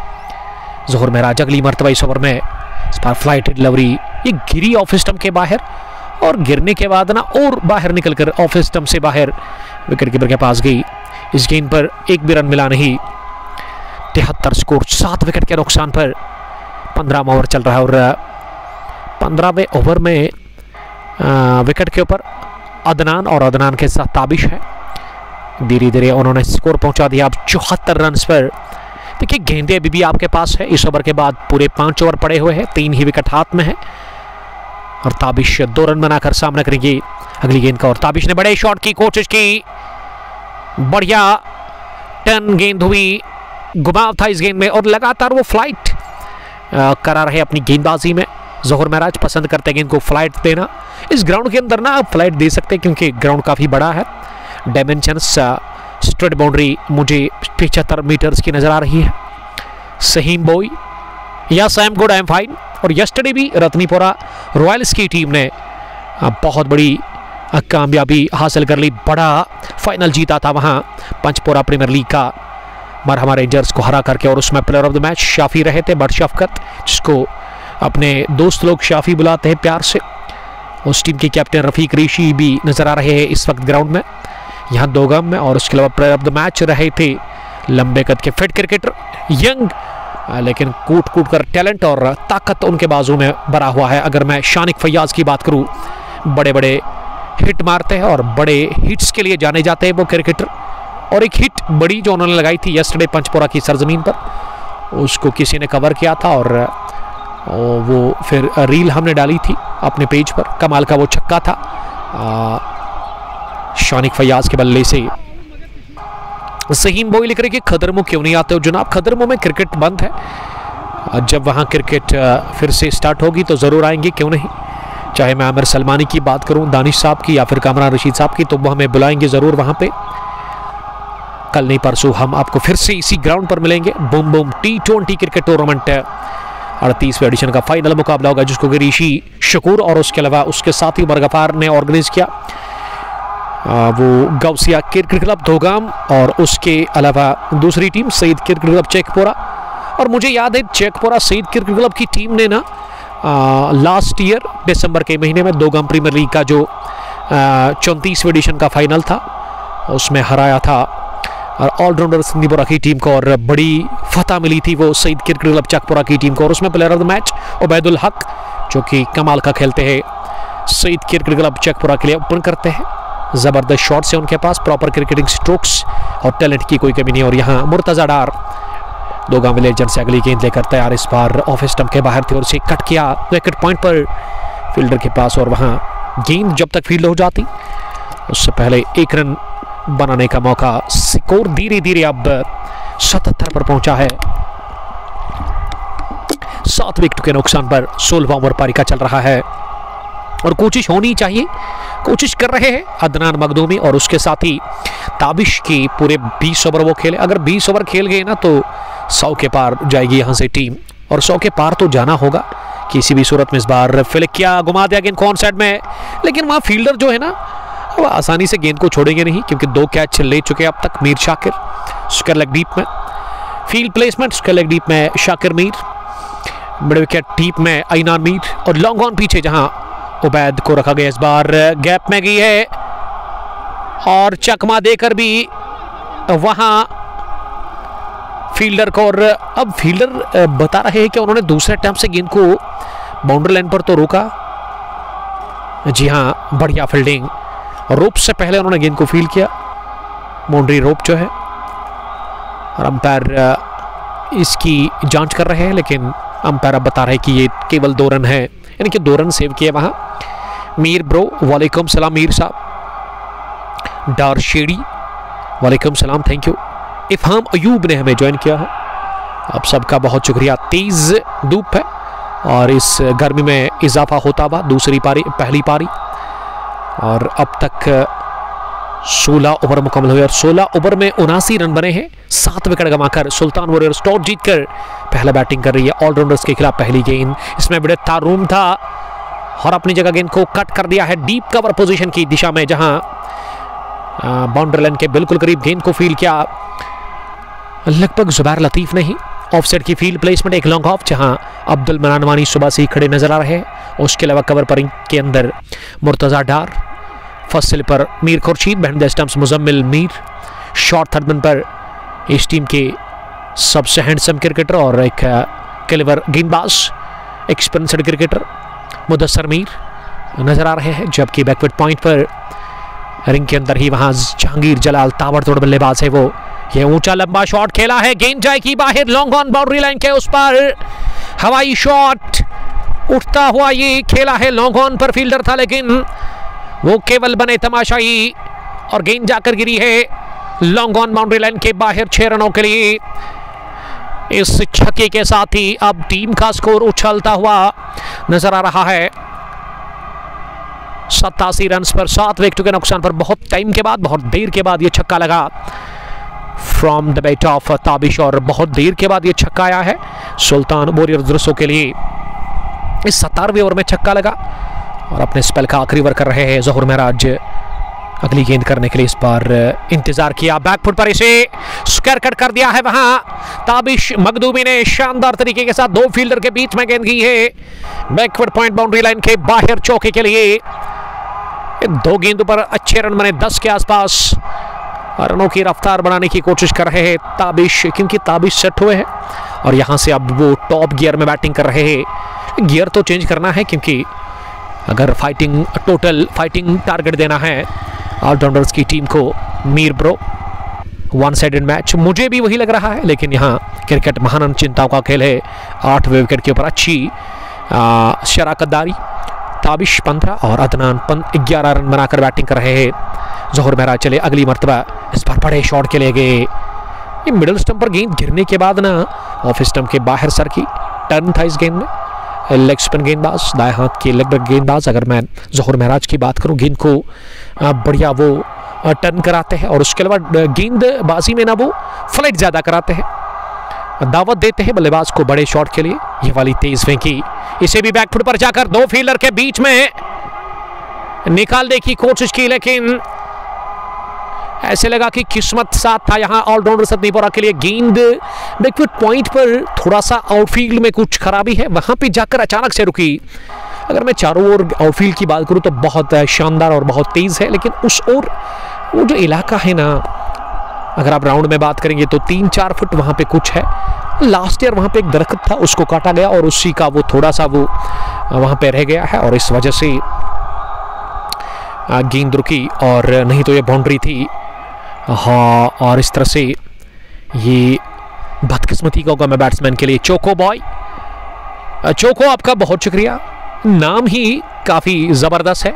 ज़ोहर महराज अगली मरतबा इस ओवर में इस बार फ्लाइट डिलीवरी, ये गिरी ऑफ स्टंप के बाहर, और गिरने के बाद ना और बाहर निकलकर ऑफ स्टंप से बाहर विकेट कीपर के पास गई। इस गेंद पर एक भी रन मिला नहीं। 73 स्कोर, 7 विकेट के नुकसान पर 15वां ओवर चल रहा है, और 15वें ओवर में विकेट के ऊपर अदनान, और अदनान के साथ ताबिश है। धीरे धीरे उन्होंने स्कोर पहुंचा दिया अब 74 रन पर। देखिए, गेंदें अभी भी आपके पास है। इस ओवर के बाद पूरे 5 ओवर पड़े हुए हैं, 3 ही विकेट हाथ में है, और ताबिश 2 रन बनाकर सामना करेंगे अगली गेंद का। और ताबिश ने बड़े शॉट की कोशिश की, बढ़िया टर्न गेंद हुई, घुमाव था इस गेंद में, और लगातार वो फ्लाइट करा रहे अपनी गेंदबाजी में। ज़ोहर महराज पसंद करते हैं गेंद को फ्लाइट देना। इस ग्राउंड के अंदर ना आप फ्लाइट दे सकते हैं, क्योंकि ग्राउंड काफ़ी बड़ा है। डायमेंशंस, स्ट्रेट बाउंड्री मुझे 75 मीटर्स की नज़र आ रही है। Saheem boy, yes I am good, I am fine. और यस्टरडे भी रत्नीपुरा रॉयल्स की टीम ने बहुत बड़ी कामयाबी हासिल कर ली, बड़ा फाइनल जीता था वहाँ पंचपोरा प्रीमियर लीग का। मरहमा रेंजर्स को हरा करके, और उसमें player of the match Shafi रहे थे, बड़ शफकत, जिसको अपने दोस्त लोग शाफी बुलाते हैं प्यार से। उस टीम के कैप्टन रफीक रेशी भी नजर आ रहे हैं इस वक्त ग्राउंड में, यहाँ दोगम में। और उसके अलावा प्लेयर ऑफ द मैच रहे थे लंबे कद के फिट क्रिकेटर, यंग लेकिन कूट कूट कर टैलेंट और ताकत उनके बाजू में भरा हुआ है। अगर मैं शानिक फैयाज की बात करूं, बड़े बड़े हिट मारते हैं और बड़े हिट्स के लिए जाने जाते हैं वो क्रिकेटर। और एक हिट बड़ी जो उन्होंने लगाई थी यस्टरडे पंचपोरा की सरजमीन पर, उसको किसी ने कवर किया था और वो फिर रील हमने डाली थी अपने पेज पर। कमाल का वो छक्का था शानिक फैयाज के बल्ले से। सहीम बोई लिख रहे कि खदरमो क्यों नहीं आते हो जनाब? खदरमो में क्रिकेट बंद है, जब वहाँ क्रिकेट फिर से स्टार्ट होगी तो ज़रूर आएंगे, क्यों नहीं। चाहे मैं आमिर सलमानी की बात करूँ, दानिश साहब की, या फिर कामरान रशीद साहब की, तो वो हमें बुलाएंगे ज़रूर वहाँ पे। कल नहीं परसों हम आपको फिर से इसी ग्राउंड पर मिलेंगे। Boom boom T20 cricket tournament 38वें एडिशन का फाइनल मुकाबला होगा, जिसको ऋषि शकूर और उसके अलावा उसके साथी उमर गफार ने ऑर्गेनाइज किया। वो गौसिया क्रिकेट क्लब दोगाम और उसके अलावा दूसरी टीम सईद क्रिकेट क्लब चेकपोरा। और मुझे याद है चेकपोरा सईद क्रिकेट क्लब की टीम ने ना लास्ट ईयर दिसंबर के महीने में दोगाम प्रीमियर लीग का जो 34वें एडिशन का फाइनल था उसमें हराया था और ऑलराउंडर सिंधीपुरा की टीम को, और बड़ी फतह मिली थी वो सईद क्रिकेट क्लब चेकपोरा की टीम को। और उसमें प्लेयर ऑफ द मैच उबैदुल हक, जो कि कमाल का खेलते हैं, सईद क्रिकेट क्लब चेकपोरा के लिए ओपन करते हैं। ज़बरदस्त शॉट्स है उनके पास, प्रॉपर क्रिकेटिंग स्ट्रोक्स और टैलेंट की कोई कमी नहीं। और यहाँ मुर्तज़ा डार दोगाम विलेजर से अगली गेंद लेकर तैयार, इस बार ऑफ स्टंप के बाहर थी और इसे कट किया विकेट पॉइंट पर फील्डर के पास। और वहाँ गेंद जब तक फील्ड हो जाती उससे पहले 1 रन बनाने का मौका। स्कोर धीरे धीरे अब 77 पर पहुंचा है। 7 विकेट के नुकसान पर 16वां ओवर पारी का चल रहा है और कोशिश होनी चाहिए, कोशिश कर रहे हैं अदनान मखदूमी और उसके साथी ताबिश की पूरे 20 ओवर वो खेले। अगर 20 ओवर खेल गए ना तो 100 के पार जाएगी यहाँ से टीम, और 100 के पार तो जाना होगा किसी भी सूरत में। इस बार फ्लिक किया, घुमा दिया गेंद कौन साइड में, लेकिन वहाँ फील्डर जो है ना वो आसानी से गेंद को छोड़ेंगे नहीं, क्योंकि 2 कैच ले चुके अब तक Mir Shakir. Square leg deep में field placement, square leg deep में Shakir Mir, mid wicket deep में ऐनान मीर, और लॉन्ग ऑन पीछे जहां उबैद को रखा गया। इस बार गैप में गई है और चकमा देकर भी वहां फील्डर को, और अब फील्डर बता रहे हैं कि उन्होंने दूसरे अटेम्प्ट से गेंद को बाउंड्री लाइन पर तो रोका। जी हां, बढ़िया फील्डिंग, रोप से पहले उन्होंने गेंद को फील्ड किया, बाउंड्री रोप जो है, और अंपायर इसकी जांच कर रहे हैं, लेकिन अंपायर अब बता रहे हैं कि ये केवल 2 रन है, यानी कि 2 रन सेव किए वहां। मीर ब्रो वालेकुम सलाम, मीर साहब। डार शेडी वालेकुम सलाम, थैंक यू। इफहाम अयूब ने हमें ज्वाइन किया है, आप सबका बहुत शुक्रिया। तेज धूप है और इस गर्मी में इजाफा होता हुआ दूसरी पारी, पहली पारी, और अब तक 16 ओवर मुकम्मल हुए और 16 ओवर में 79 रन बने हैं। 7 विकेट गंवाकर सुल्तान वॉरियर्स टॉस जीतकर पहला बैटिंग कर रही है। ऑलराउंडर्स के खिलाफ पहली गेंद, इसमें बड़े तारूम था और अपनी जगह गेंद को कट कर दिया है डीप कवर पोजीशन की दिशा में, जहां बाउंड्री लाइन के बिल्कुल करीब गेंद को फील्ड किया लगभग जुबैर लतीफ ने ही। ऑफसाइड की फील्ड प्लेसमेंट, एक लॉन्ग ऑफ जहां अब्दुल मनानवानी सुबह से ही खड़े नजर आ रहे हैं। उसके अलावा कवर पर के अंदर मुर्तज़ा डार, फर्स्ट स्लिप पर Mir Khurshid, behind the stumps Muzammil Mir, short third man पर इस टीम के सबसे हैंडसम क्रिकेटर और एक क्लेवर गेंदबाज, एक्सपीरियंस्ड क्रिकेटर मुदस्सर मीर नजर आ रहे हैं। जबकि बैकवर्ड पॉइंट पर रिंग के अंदर ही वहां जहांगीर जलाल ताबड़तोड़ बल्लेबाज है, वो ये ऊंचा लंबा शॉट खेला है, गेंद जाएगी बाहर, लॉन्ग ऑन बाउंड्री लाइन के उस पर हवाई शॉट उठता हुआ ये खेला है, लॉन्ग ऑन पर फील्डर था लेकिन वो केवल बने तमाशाई और गेंद जाकर गिरी है लॉन्ग ऑन बाउंड्री लाइन के बाहर 6 रनों के लिए। इस छक्के के साथ ही अब टीम का स्कोर उछलता हुआ नजर आ रहा है। 87 रन पर 7 विकेटों के नुकसान पर बहुत टाइम के बाद, बहुत देर के बाद ये छक्का लगा from the bat of Tabish, और बहुत देर के बाद ये छक्का आया है सुल्तान वॉरियर्स दृश्यों के लिए। इस 17वें ओवर में छक्का लगा और अपने स्पेल का आखिरी ओवर कर रहे हैं जहूर महराज अगली गेंद करने के लिए इस बार इंतजार किया, बैकफुट पर इसे स्क्वायर कट कर दिया है। वहां ताबिश मखदूमी ने शानदार तरीके के साथ 2 फील्डर के बीच में गेंद की है, बैकवर्ड पॉइंट बाउंड्री लाइन के बाहर चौके के लिए। 2 गेंदों पर अच्छे रन बने, 10 के आसपास रनों की रफ्तार बनाने की कोशिश कर रहे हैं ताबिश, क्योंकि ताबिश सेट हुए हैं और यहां से अब वो टॉप गियर में बैटिंग कर रहे हैं। गियर तो चेंज करना है, क्योंकि अगर टोटल फाइटिंग टारगेट देना है ऑलराउंडर्स की टीम को। मीर ब्रो, 1 साइडेड मैच मुझे भी वही लग रहा है, लेकिन यहाँ क्रिकेट महान चिंताओं का खेल है। 8वें विकेट के ऊपर अच्छी शराकतदारी, ताबिश 15 और अदनान 11 रन बनाकर बैटिंग कर रहे हैं। ज़ोहर महराज चले अगली मरतबा, इस पर बड़े शॉट के लिए गए। ये मिडिल स्टंप पर गेंद गिरने के बाद ना ऑफ स्टंप के बाहर सर की टर्न था इस गेंद में। लेग स्पिन गेंदबाज, दाएं हाथ के लेग गेंदबाज, अगर मैं ज़ोहर महराज की बात करूं, गेंद को बढ़िया वो टर्न कराते हैं और उसके अलावा गेंदबाजी में ना वो फ्लाइट ज़्यादा कराते हैं, दावत देते हैं बल्लेबाज को बड़े शॉट के लिए। ये वाली तेज फेंकी, इसे भी बैकफुट पर जाकर 2 फील्डर के बीच में निकालने की कोशिश की, लेकिन ऐसे लगा कि किस्मत साथ था यहाँ ऑलराउंडर सतनीपुरा के लिए। गेंद बैकफुट पॉइंट पर थोड़ा सा आउटफील्ड में कुछ खराबी है, वहां पे जाकर अचानक से रुकी। अगर मैं चारों ओर आउटफील्ड की बात करूं तो बहुत शानदार और बहुत तेज है, लेकिन उस ओर वो जो इलाका है ना, अगर आप राउंड में बात करेंगे तो 3-4 फुट वहां पे कुछ है। लास्ट ईयर वहां पे एक दरख्त था, उसको काटा गया और उसी का वो थोड़ा सा वो वहां पे रह गया है और इस वजह से गेंद रुकी, और नहीं तो ये बाउंड्री थी। हाँ, और इस तरह से ये बदकिस्मती का होगा मैं बैट्समैन के लिए। चोको बॉय, चोको आपका बहुत शुक्रिया, नाम ही काफ़ी ज़बरदस्त है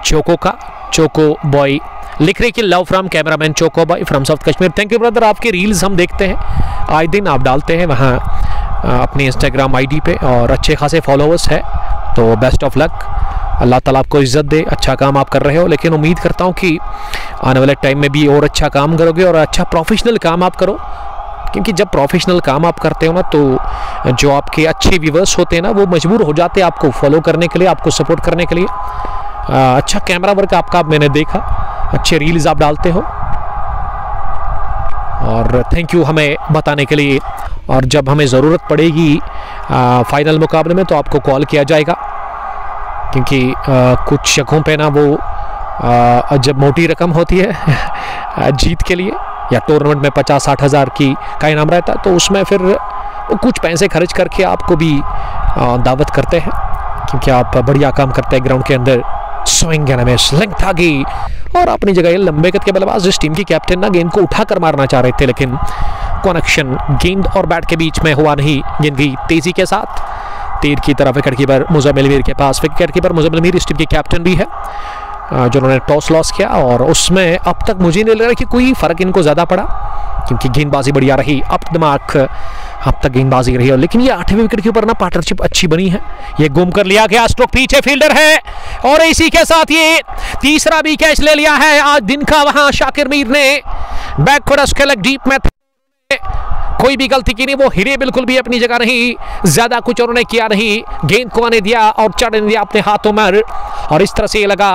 चोको का। चोको बॉय लिख रहे कि love from cameraman choco boy from south Kashmir. Thank you brother, आपकी रील्स हम देखते हैं, आए दिन आप डालते हैं वहाँ अपने इंस्टाग्राम आईडी पे और अच्छे खासे फॉलोअर्स है, तो बेस्ट ऑफ लक, अल्लाह ताला आपको इज़्ज़त दे। अच्छा काम आप कर रहे हो, लेकिन उम्मीद करता हूँ कि आने वाले टाइम में भी और अच्छा काम करोगे और अच्छा प्रोफेशनल काम आप करो, क्योंकि जब प्रोफेशनल काम आप करते हो ना तो जो आपके अच्छे व्यूवर्स होते हैं ना वो मजबूर हो जाते हैं आपको फॉलो करने के लिए, आपको सपोर्ट करने के लिए। अच्छा कैमरा वर्क आपका मैंने देखा, अच्छे रील्स आप डालते हो और थैंक यू हमें बताने के लिए। और जब हमें ज़रूरत पड़ेगी फाइनल मुकाबले में तो आपको कॉल किया जाएगा, क्योंकि कुछ जगहों पे ना वो जब मोटी रकम होती है जीत के लिए या टूर्नामेंट में 50-60 हज़ार का इनाम रहता है, तो उसमें फिर वो कुछ पैसे खर्च करके आपको भी दावत करते हैं, क्योंकि आप बढ़िया काम करते हैं ग्राउंड के अंदर। स्विंग में स्लिंग था गी और अपनी जगह ये लंबे कद के बल्लेबाज जिस टीम की कैप्टन ना गेंद को उठाकर मारना चाह रहे थे, लेकिन कनेक्शन गेंद और बैट के बीच में हुआ नहीं। गेंद भी तेजी के साथ तीर की तरफ विकेट कीपर मुज़म्मिल मीर के पास। विकेट कीपर मुज़म्मिल मीर इस टीम के कैप्टन भी है, जिन्होंने टॉस लॉस किया और उसमें अब तक मुझे नहीं लग रहा कि कोई फ़र्क इनको ज़्यादा पड़ा, क्योंकि गेंदबाजी बढ़िया रही, अब दिमाग अब तक गेंदबाजी रही है। लेकिन ये 8वें विकेट के ऊपर ना पार्टनरशिप अच्छी बनी है, ये गुम कर लिया गया, स्ट्रोक पीछे फील्डर है और इसी के साथ ये तीसरा भी कैच ले लिया है आज दिन का। वहां शाकिर मीर ने बैकवर्ड स्केल डीप में कोई भी गलती की नहीं, वो हिरे बिल्कुल भी अपनी जगह नहीं, ज्यादा कुछ उन्होंने किया नहीं, गेंद को आने दिया और चढ़ने दिया अपने हाथों में, और इस तरह से ये लगा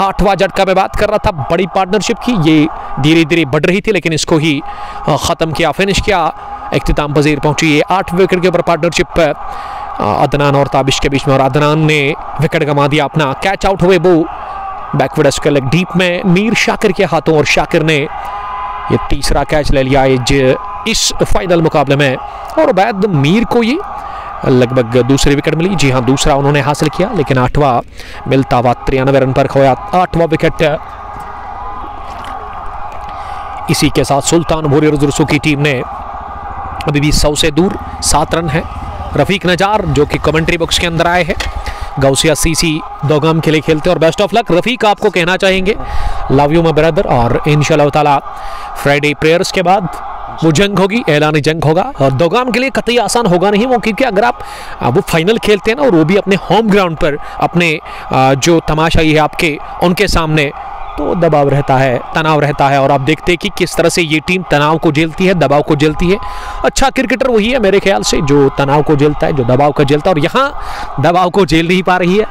8वां झटका में बात कर रहा था बड़ी पार्टनरशिप की, ये धीरे धीरे बढ़ रही थी लेकिन इसको ही ख़त्म किया, फिनिश किया, इख्तिताम पजीर पहुंची ये 8 विकेट के ऊपर पार्टनरशिप अदनान और ताबिश के बीच में, और अदनान ने विकेट गंवा दिया अपना, कैच आउट हुए वो बैकवर्ड स्केल डीप में मीर शाकिर के हाथों, और शाकिर ने ये तीसरा कैच ले लिया इस फाइनल मुकाबले में, और बाद मीर को ये लगभग दूसरी विकेट मिली। जी हाँ, दूसरा उन्होंने हासिल किया, लेकिन 8वां मिलता हुआ 93 रन पर खोया 8वां विकेट। इसी के साथ सुल्तान वॉरियर्स की टीम ने अभी भी 100 से दूर 7 रन है। रफीक नजार जो कि कमेंट्री बॉक्स के अंदर आए हैं, गौसिया सीसी दोगाम के लिए खेलते हैं, और बेस्ट ऑफ लक रफीक, आपको कहना चाहेंगे लव यू माय ब्रदर, और इंशाल्लाह ताला फ्राइडे प्रेयर्स के बाद वो जंग होगी, ऐलानी जंग होगा, और दोगाम के लिए कतई आसान होगा नहीं वो, क्योंकि अगर आप वो फाइनल खेलते हैं ना और वो भी अपने होम ग्राउंड पर, अपने जो तमाशाई है आपके उनके सामने, तो दबाव रहता है, तनाव रहता है, और आप देखते हैं कि किस तरह से ये टीम तनाव को झेलती है, दबाव को झेलती है। अच्छा क्रिकेटर वही है मेरे ख्याल से जो तनाव को झेलता है, जो दबाव को झेलता है, और यहाँ दबाव को झेल नहीं पा रही है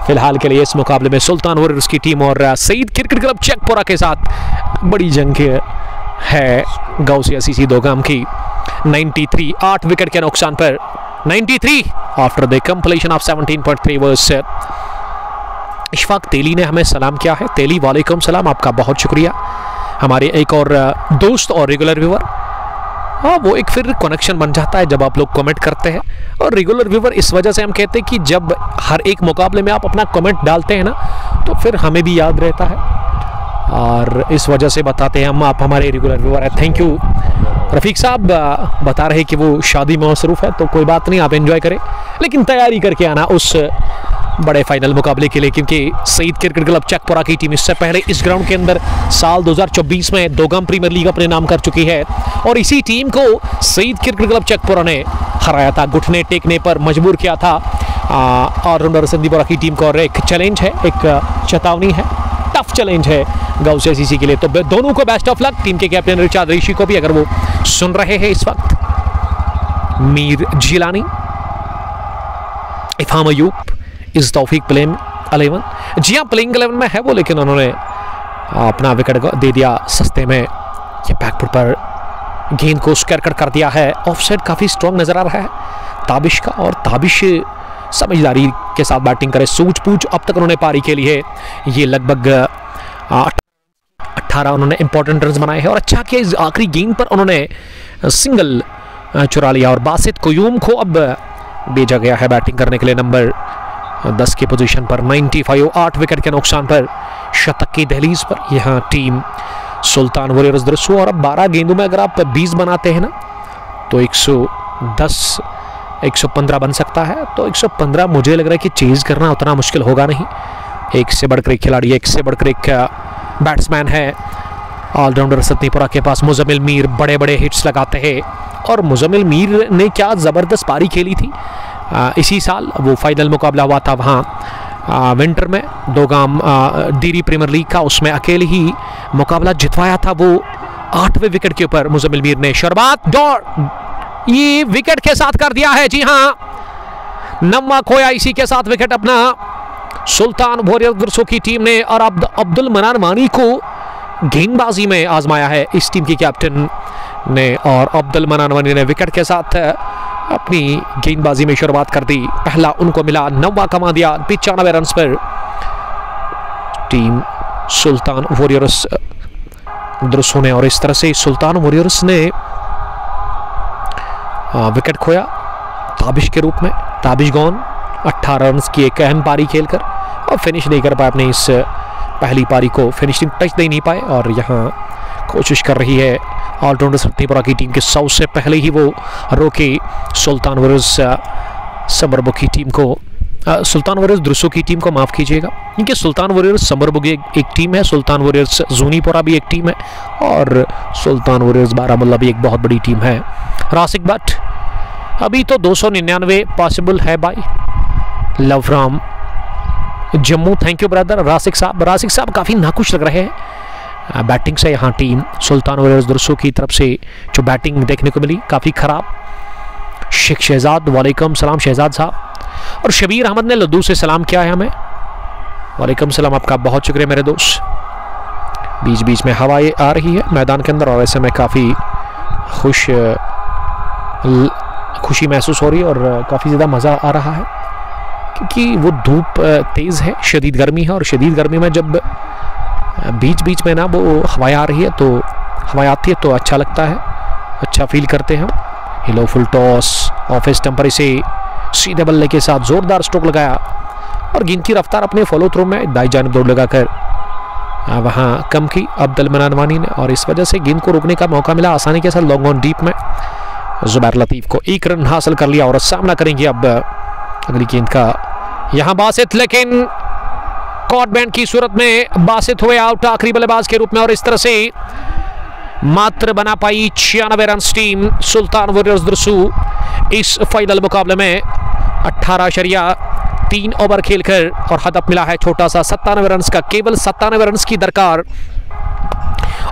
फिलहाल के लिए इस मुकाबले में सुल्तान वॉरियर्स की टीम और सईद क्रिकेट क्लब चेकपुरा के साथ बड़ी जंग है गौसिया सीसी दोगाम की। 93 8 विकेट के नुकसान पर 93 after the completion of 17.3 overs. Ishfaq Teli ने हमें सलाम किया है। तेली वालेकुम सलाम, आपका बहुत शुक्रिया। हमारे एक और दोस्त और रेगुलर व्यूवर, हाँ वो एक फिर कनेक्शन बन जाता है जब आप लोग कमेंट करते हैं। और रेगुलर व्यूवर इस वजह से हम कहते हैं कि जब हर एक मुकाबले में आप अपना कमेंट डालते हैं ना तो फिर हमें भी याद रहता है, और इस वजह से बताते हैं हम, आप हमारे रेगुलर व्यूवर हैं। Thank you. रफीक साहब बता रहे कि वो शादी में मसरूफ है, तो कोई बात नहीं, आप एंजॉय करें, लेकिन तैयारी करके आना उस बड़े फाइनल मुकाबले के लिए, क्योंकि सईद क्रिकेट क्लब चेकपुरा की टीम इससे पहले इस ग्राउंड के अंदर साल 2024 में दोगाम प्रीमियर लीग अपने नाम कर चुकी है, और इसी टीम को सईद क्रिकेट क्लब चेकपुरा ने हराया था, घुटने टेकने पर मजबूर किया था ऑलराउंडर संदीपुरा की टीम को। और एक चैलेंज है, एक चेतावनी है, टफ चैलेंज है गौसिया सीसी के लिए। तो दोनों को बेस्ट ऑफ लक, टीम के कैप्टन रिचार्ड ऋषि को भी, अगर वो सुन रहे हैं इस वक्त, मीर जिलानी, इफाम अयूब, इस तौफीक प्लेइंग 11। जी हाँ, प्लेइंग 11 में है वो, लेकिन उन्होंने अपना विकेट दे दिया सस्ते में। ये बैकफुट पर गेंद को स्क्वायर कट कर दिया है। ऑफसाइड काफ़ी स्ट्रॉन्ग नजर आ रहा है ताबिश का, और ताबिश समझदारी के साथ बैटिंग करे, सूझबूझ अब तक उन्होंने पारी के लिए ये लगभग 18 उन्होंने इंपॉर्टेंट रन बनाए हैं, और अच्छा किया इस आखिरी गेंद पर उन्होंने सिंगल चुरा लिया। और बासित कुयूम को अब भेजा गया है बैटिंग करने के लिए नंबर 10 की पोजीशन पर। 95 8 विकेट के नुकसान पर शतक की दहलीज पर यहां टीम सुल्तान वॉरियर्स दृश्य। और अब 12 गेंदों में अगर आप 20 बनाते हैं ना तो 110 115 बन सकता है। तो 115 मुझे लग रहा है कि चेज करना उतना मुश्किल होगा नहीं। एक से बढ़कर एक खिलाड़ी, एक से बढ़कर एक बैट्समैन है ऑलराउंडर सतनीपुरा के पास। मुजम्मिल मीर बड़े बड़े हिट्स लगाते हैं, और मुजम्मिल मीर ने क्या ज़बरदस्त पारी खेली थी इसी साल। वो फाइनल मुकाबला हुआ था वहाँ विंटर में दोगाम डीरी प्रीमियर लीग का, उसमें अकेले ही मुकाबला जितवाया था वो 8वें विकेट के ऊपर मुजम्मिल मीर ने। शुरुआत दौड़ ये विकेट के साथ कर दिया है। जी हाँ, 9वां खोया इसी के साथ विकेट अपना सुल्तान वॉरियर्स की टीम ने। और अब्दुल मनान वानी को गेंदबाजी में आजमाया है इस टीम के कैप्टन ने, और अब्दुल मनान वानी ने विकेट के साथ अपनी गेंदबाजी में शुरुआत कर दी। पहला उनको मिला, 9वां कमा दिया 95 रन पर टीम सुल्तान वॉरियर्स दृश्यों ने। और इस तरह से सुल्तान वॉरियर्स ने विकेट खोया ताबिश के रूप में। ताबिश गॉन 18 रन की एक अहम पारी खेलकर, और फिनिश नहीं कर पाए अपने इस पहली पारी को, फिनिशिंग टच दे नहीं पाए। और यहाँ कोशिश कर रही है ऑलराउंडर सतनीपुरा की टीम के 100 से पहले ही वो रोके सुल्तान वॉरियर्स समरबुग की टीम को, सुल्तान वॉरियर्स दृश्यों की टीम को, माफ़ कीजिएगा, क्योंकि सुल्तान वॉरियर्स समरबुग एक टीम है, सुल्तान वॉरियर्स जूनीपुरा भी एक टीम है, और सुल्तान वॉरियर्स बारामुल्ला भी एक बहुत बड़ी टीम है। रासिक भट्ट अभी तो 299 पॉसिबल है भाई। लवराम जम्मू, थैंक यू ब्रदर। रासिक साहब काफ़ी नाखुश लग रहे हैं बैटिंग से। यहाँ टीम सुल्तान वॉरियर्स दृश्यों की तरफ से जो बैटिंग देखने को मिली काफ़ी ख़राब। शेख शहजाद, वालेकुम सलाम शहजाद साहब। और शबीर अहमद ने लद्दू से सलाम किया है हमें, वालेकुम सलाम, आपका बहुत शुक्रिया मेरे दोस्त। बीच बीच में हवाएं आ रही है मैदान के अंदर, और ऐसे में काफ़ी खुशी महसूस हो रही है, और काफ़ी ज़्यादा मज़ा आ रहा है, क्योंकि वो धूप तेज़ है, शदीद गर्मी है, और शदीद गर्मी में जब बीच बीच में ना वो हवाएं आ रही है, तो हवाएं आती है तो अच्छा लगता है, अच्छा फील करते हैं हम। हिलो फुल टॉस, ऑफ स्टंपर इसे सीधे बल्ले के साथ जोरदार स्ट्रोक लगाया, और गेंद की रफ्तार अपने फॉलो थ्रू में दाई जानिब दौड़ लगाकर वहाँ कम की अब्दुल मनान वानी ने, और इस वजह से गेंद को रोकने का मौका मिला आसानी के साथ। लॉन्ग ऑन डीप में जुबैर लतीफ़ को 1 रन हासिल कर लिया, और सामना करेंगे अब अगली गेंद का यहाँ बासित, लेकिन कॉट बैंड की सूरत में बासित हुए आउट आखिरी बल्लेबाज के रूप में। और इस तरह से मात्र बना पाई 96 रन टीम सुल्तान वॉरियर्स दृश्यू इस फाइनल मुकाबले में 18.3 ओवर खेलकर, और हदफ मिला है छोटा सा 97 रन का। केवल 97 रन की दरकार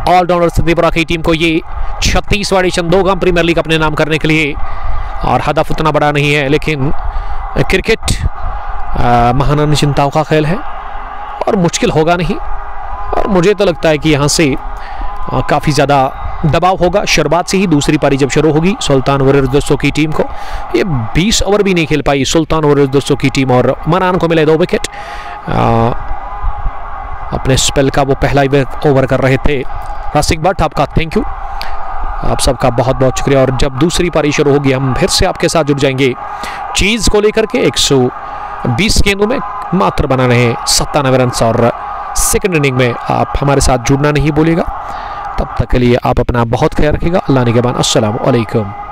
ऑलराउंडर सतनीपुरा की टीम को, ये 36वां एडिशन दोगाम प्रीमियर लीग अपने नाम करने के लिए, और हदफ उतना बड़ा नहीं है, लेकिन क्रिकेट महान चिंताओं का खेल है और मुश्किल होगा नहीं। और मुझे तो लगता है कि यहाँ से काफ़ी ज़्यादा दबाव होगा शुरुआत से ही। दूसरी पारी जब शुरू होगी सुल्तान वारियर्स दोस्तों की टीम को, ये 20 ओवर भी नहीं खेल पाई सुल्तान वारियर्स दोस्तों की टीम और मनान को मिले 2 विकेट। अपने स्पेल का वो पहला ओवर कर रहे थे। रासिक भट्ट, आपका थैंक यू, आप सबका बहुत बहुत शुक्रिया। और जब दूसरी पारी शुरू होगी हम फिर से आपके साथ जुड़ जाएंगे चीज़ को लेकर के। 120 गेंदों में मात्र बना रहे 97 रन और सेकंड इनिंग में आप हमारे साथ जुड़ना नहीं भूलिएगा। तब तक के लिए आप अपना बहुत ख्याल रखिएगा। अल्लाह निगहबान। अस्सलाम वालेकुम।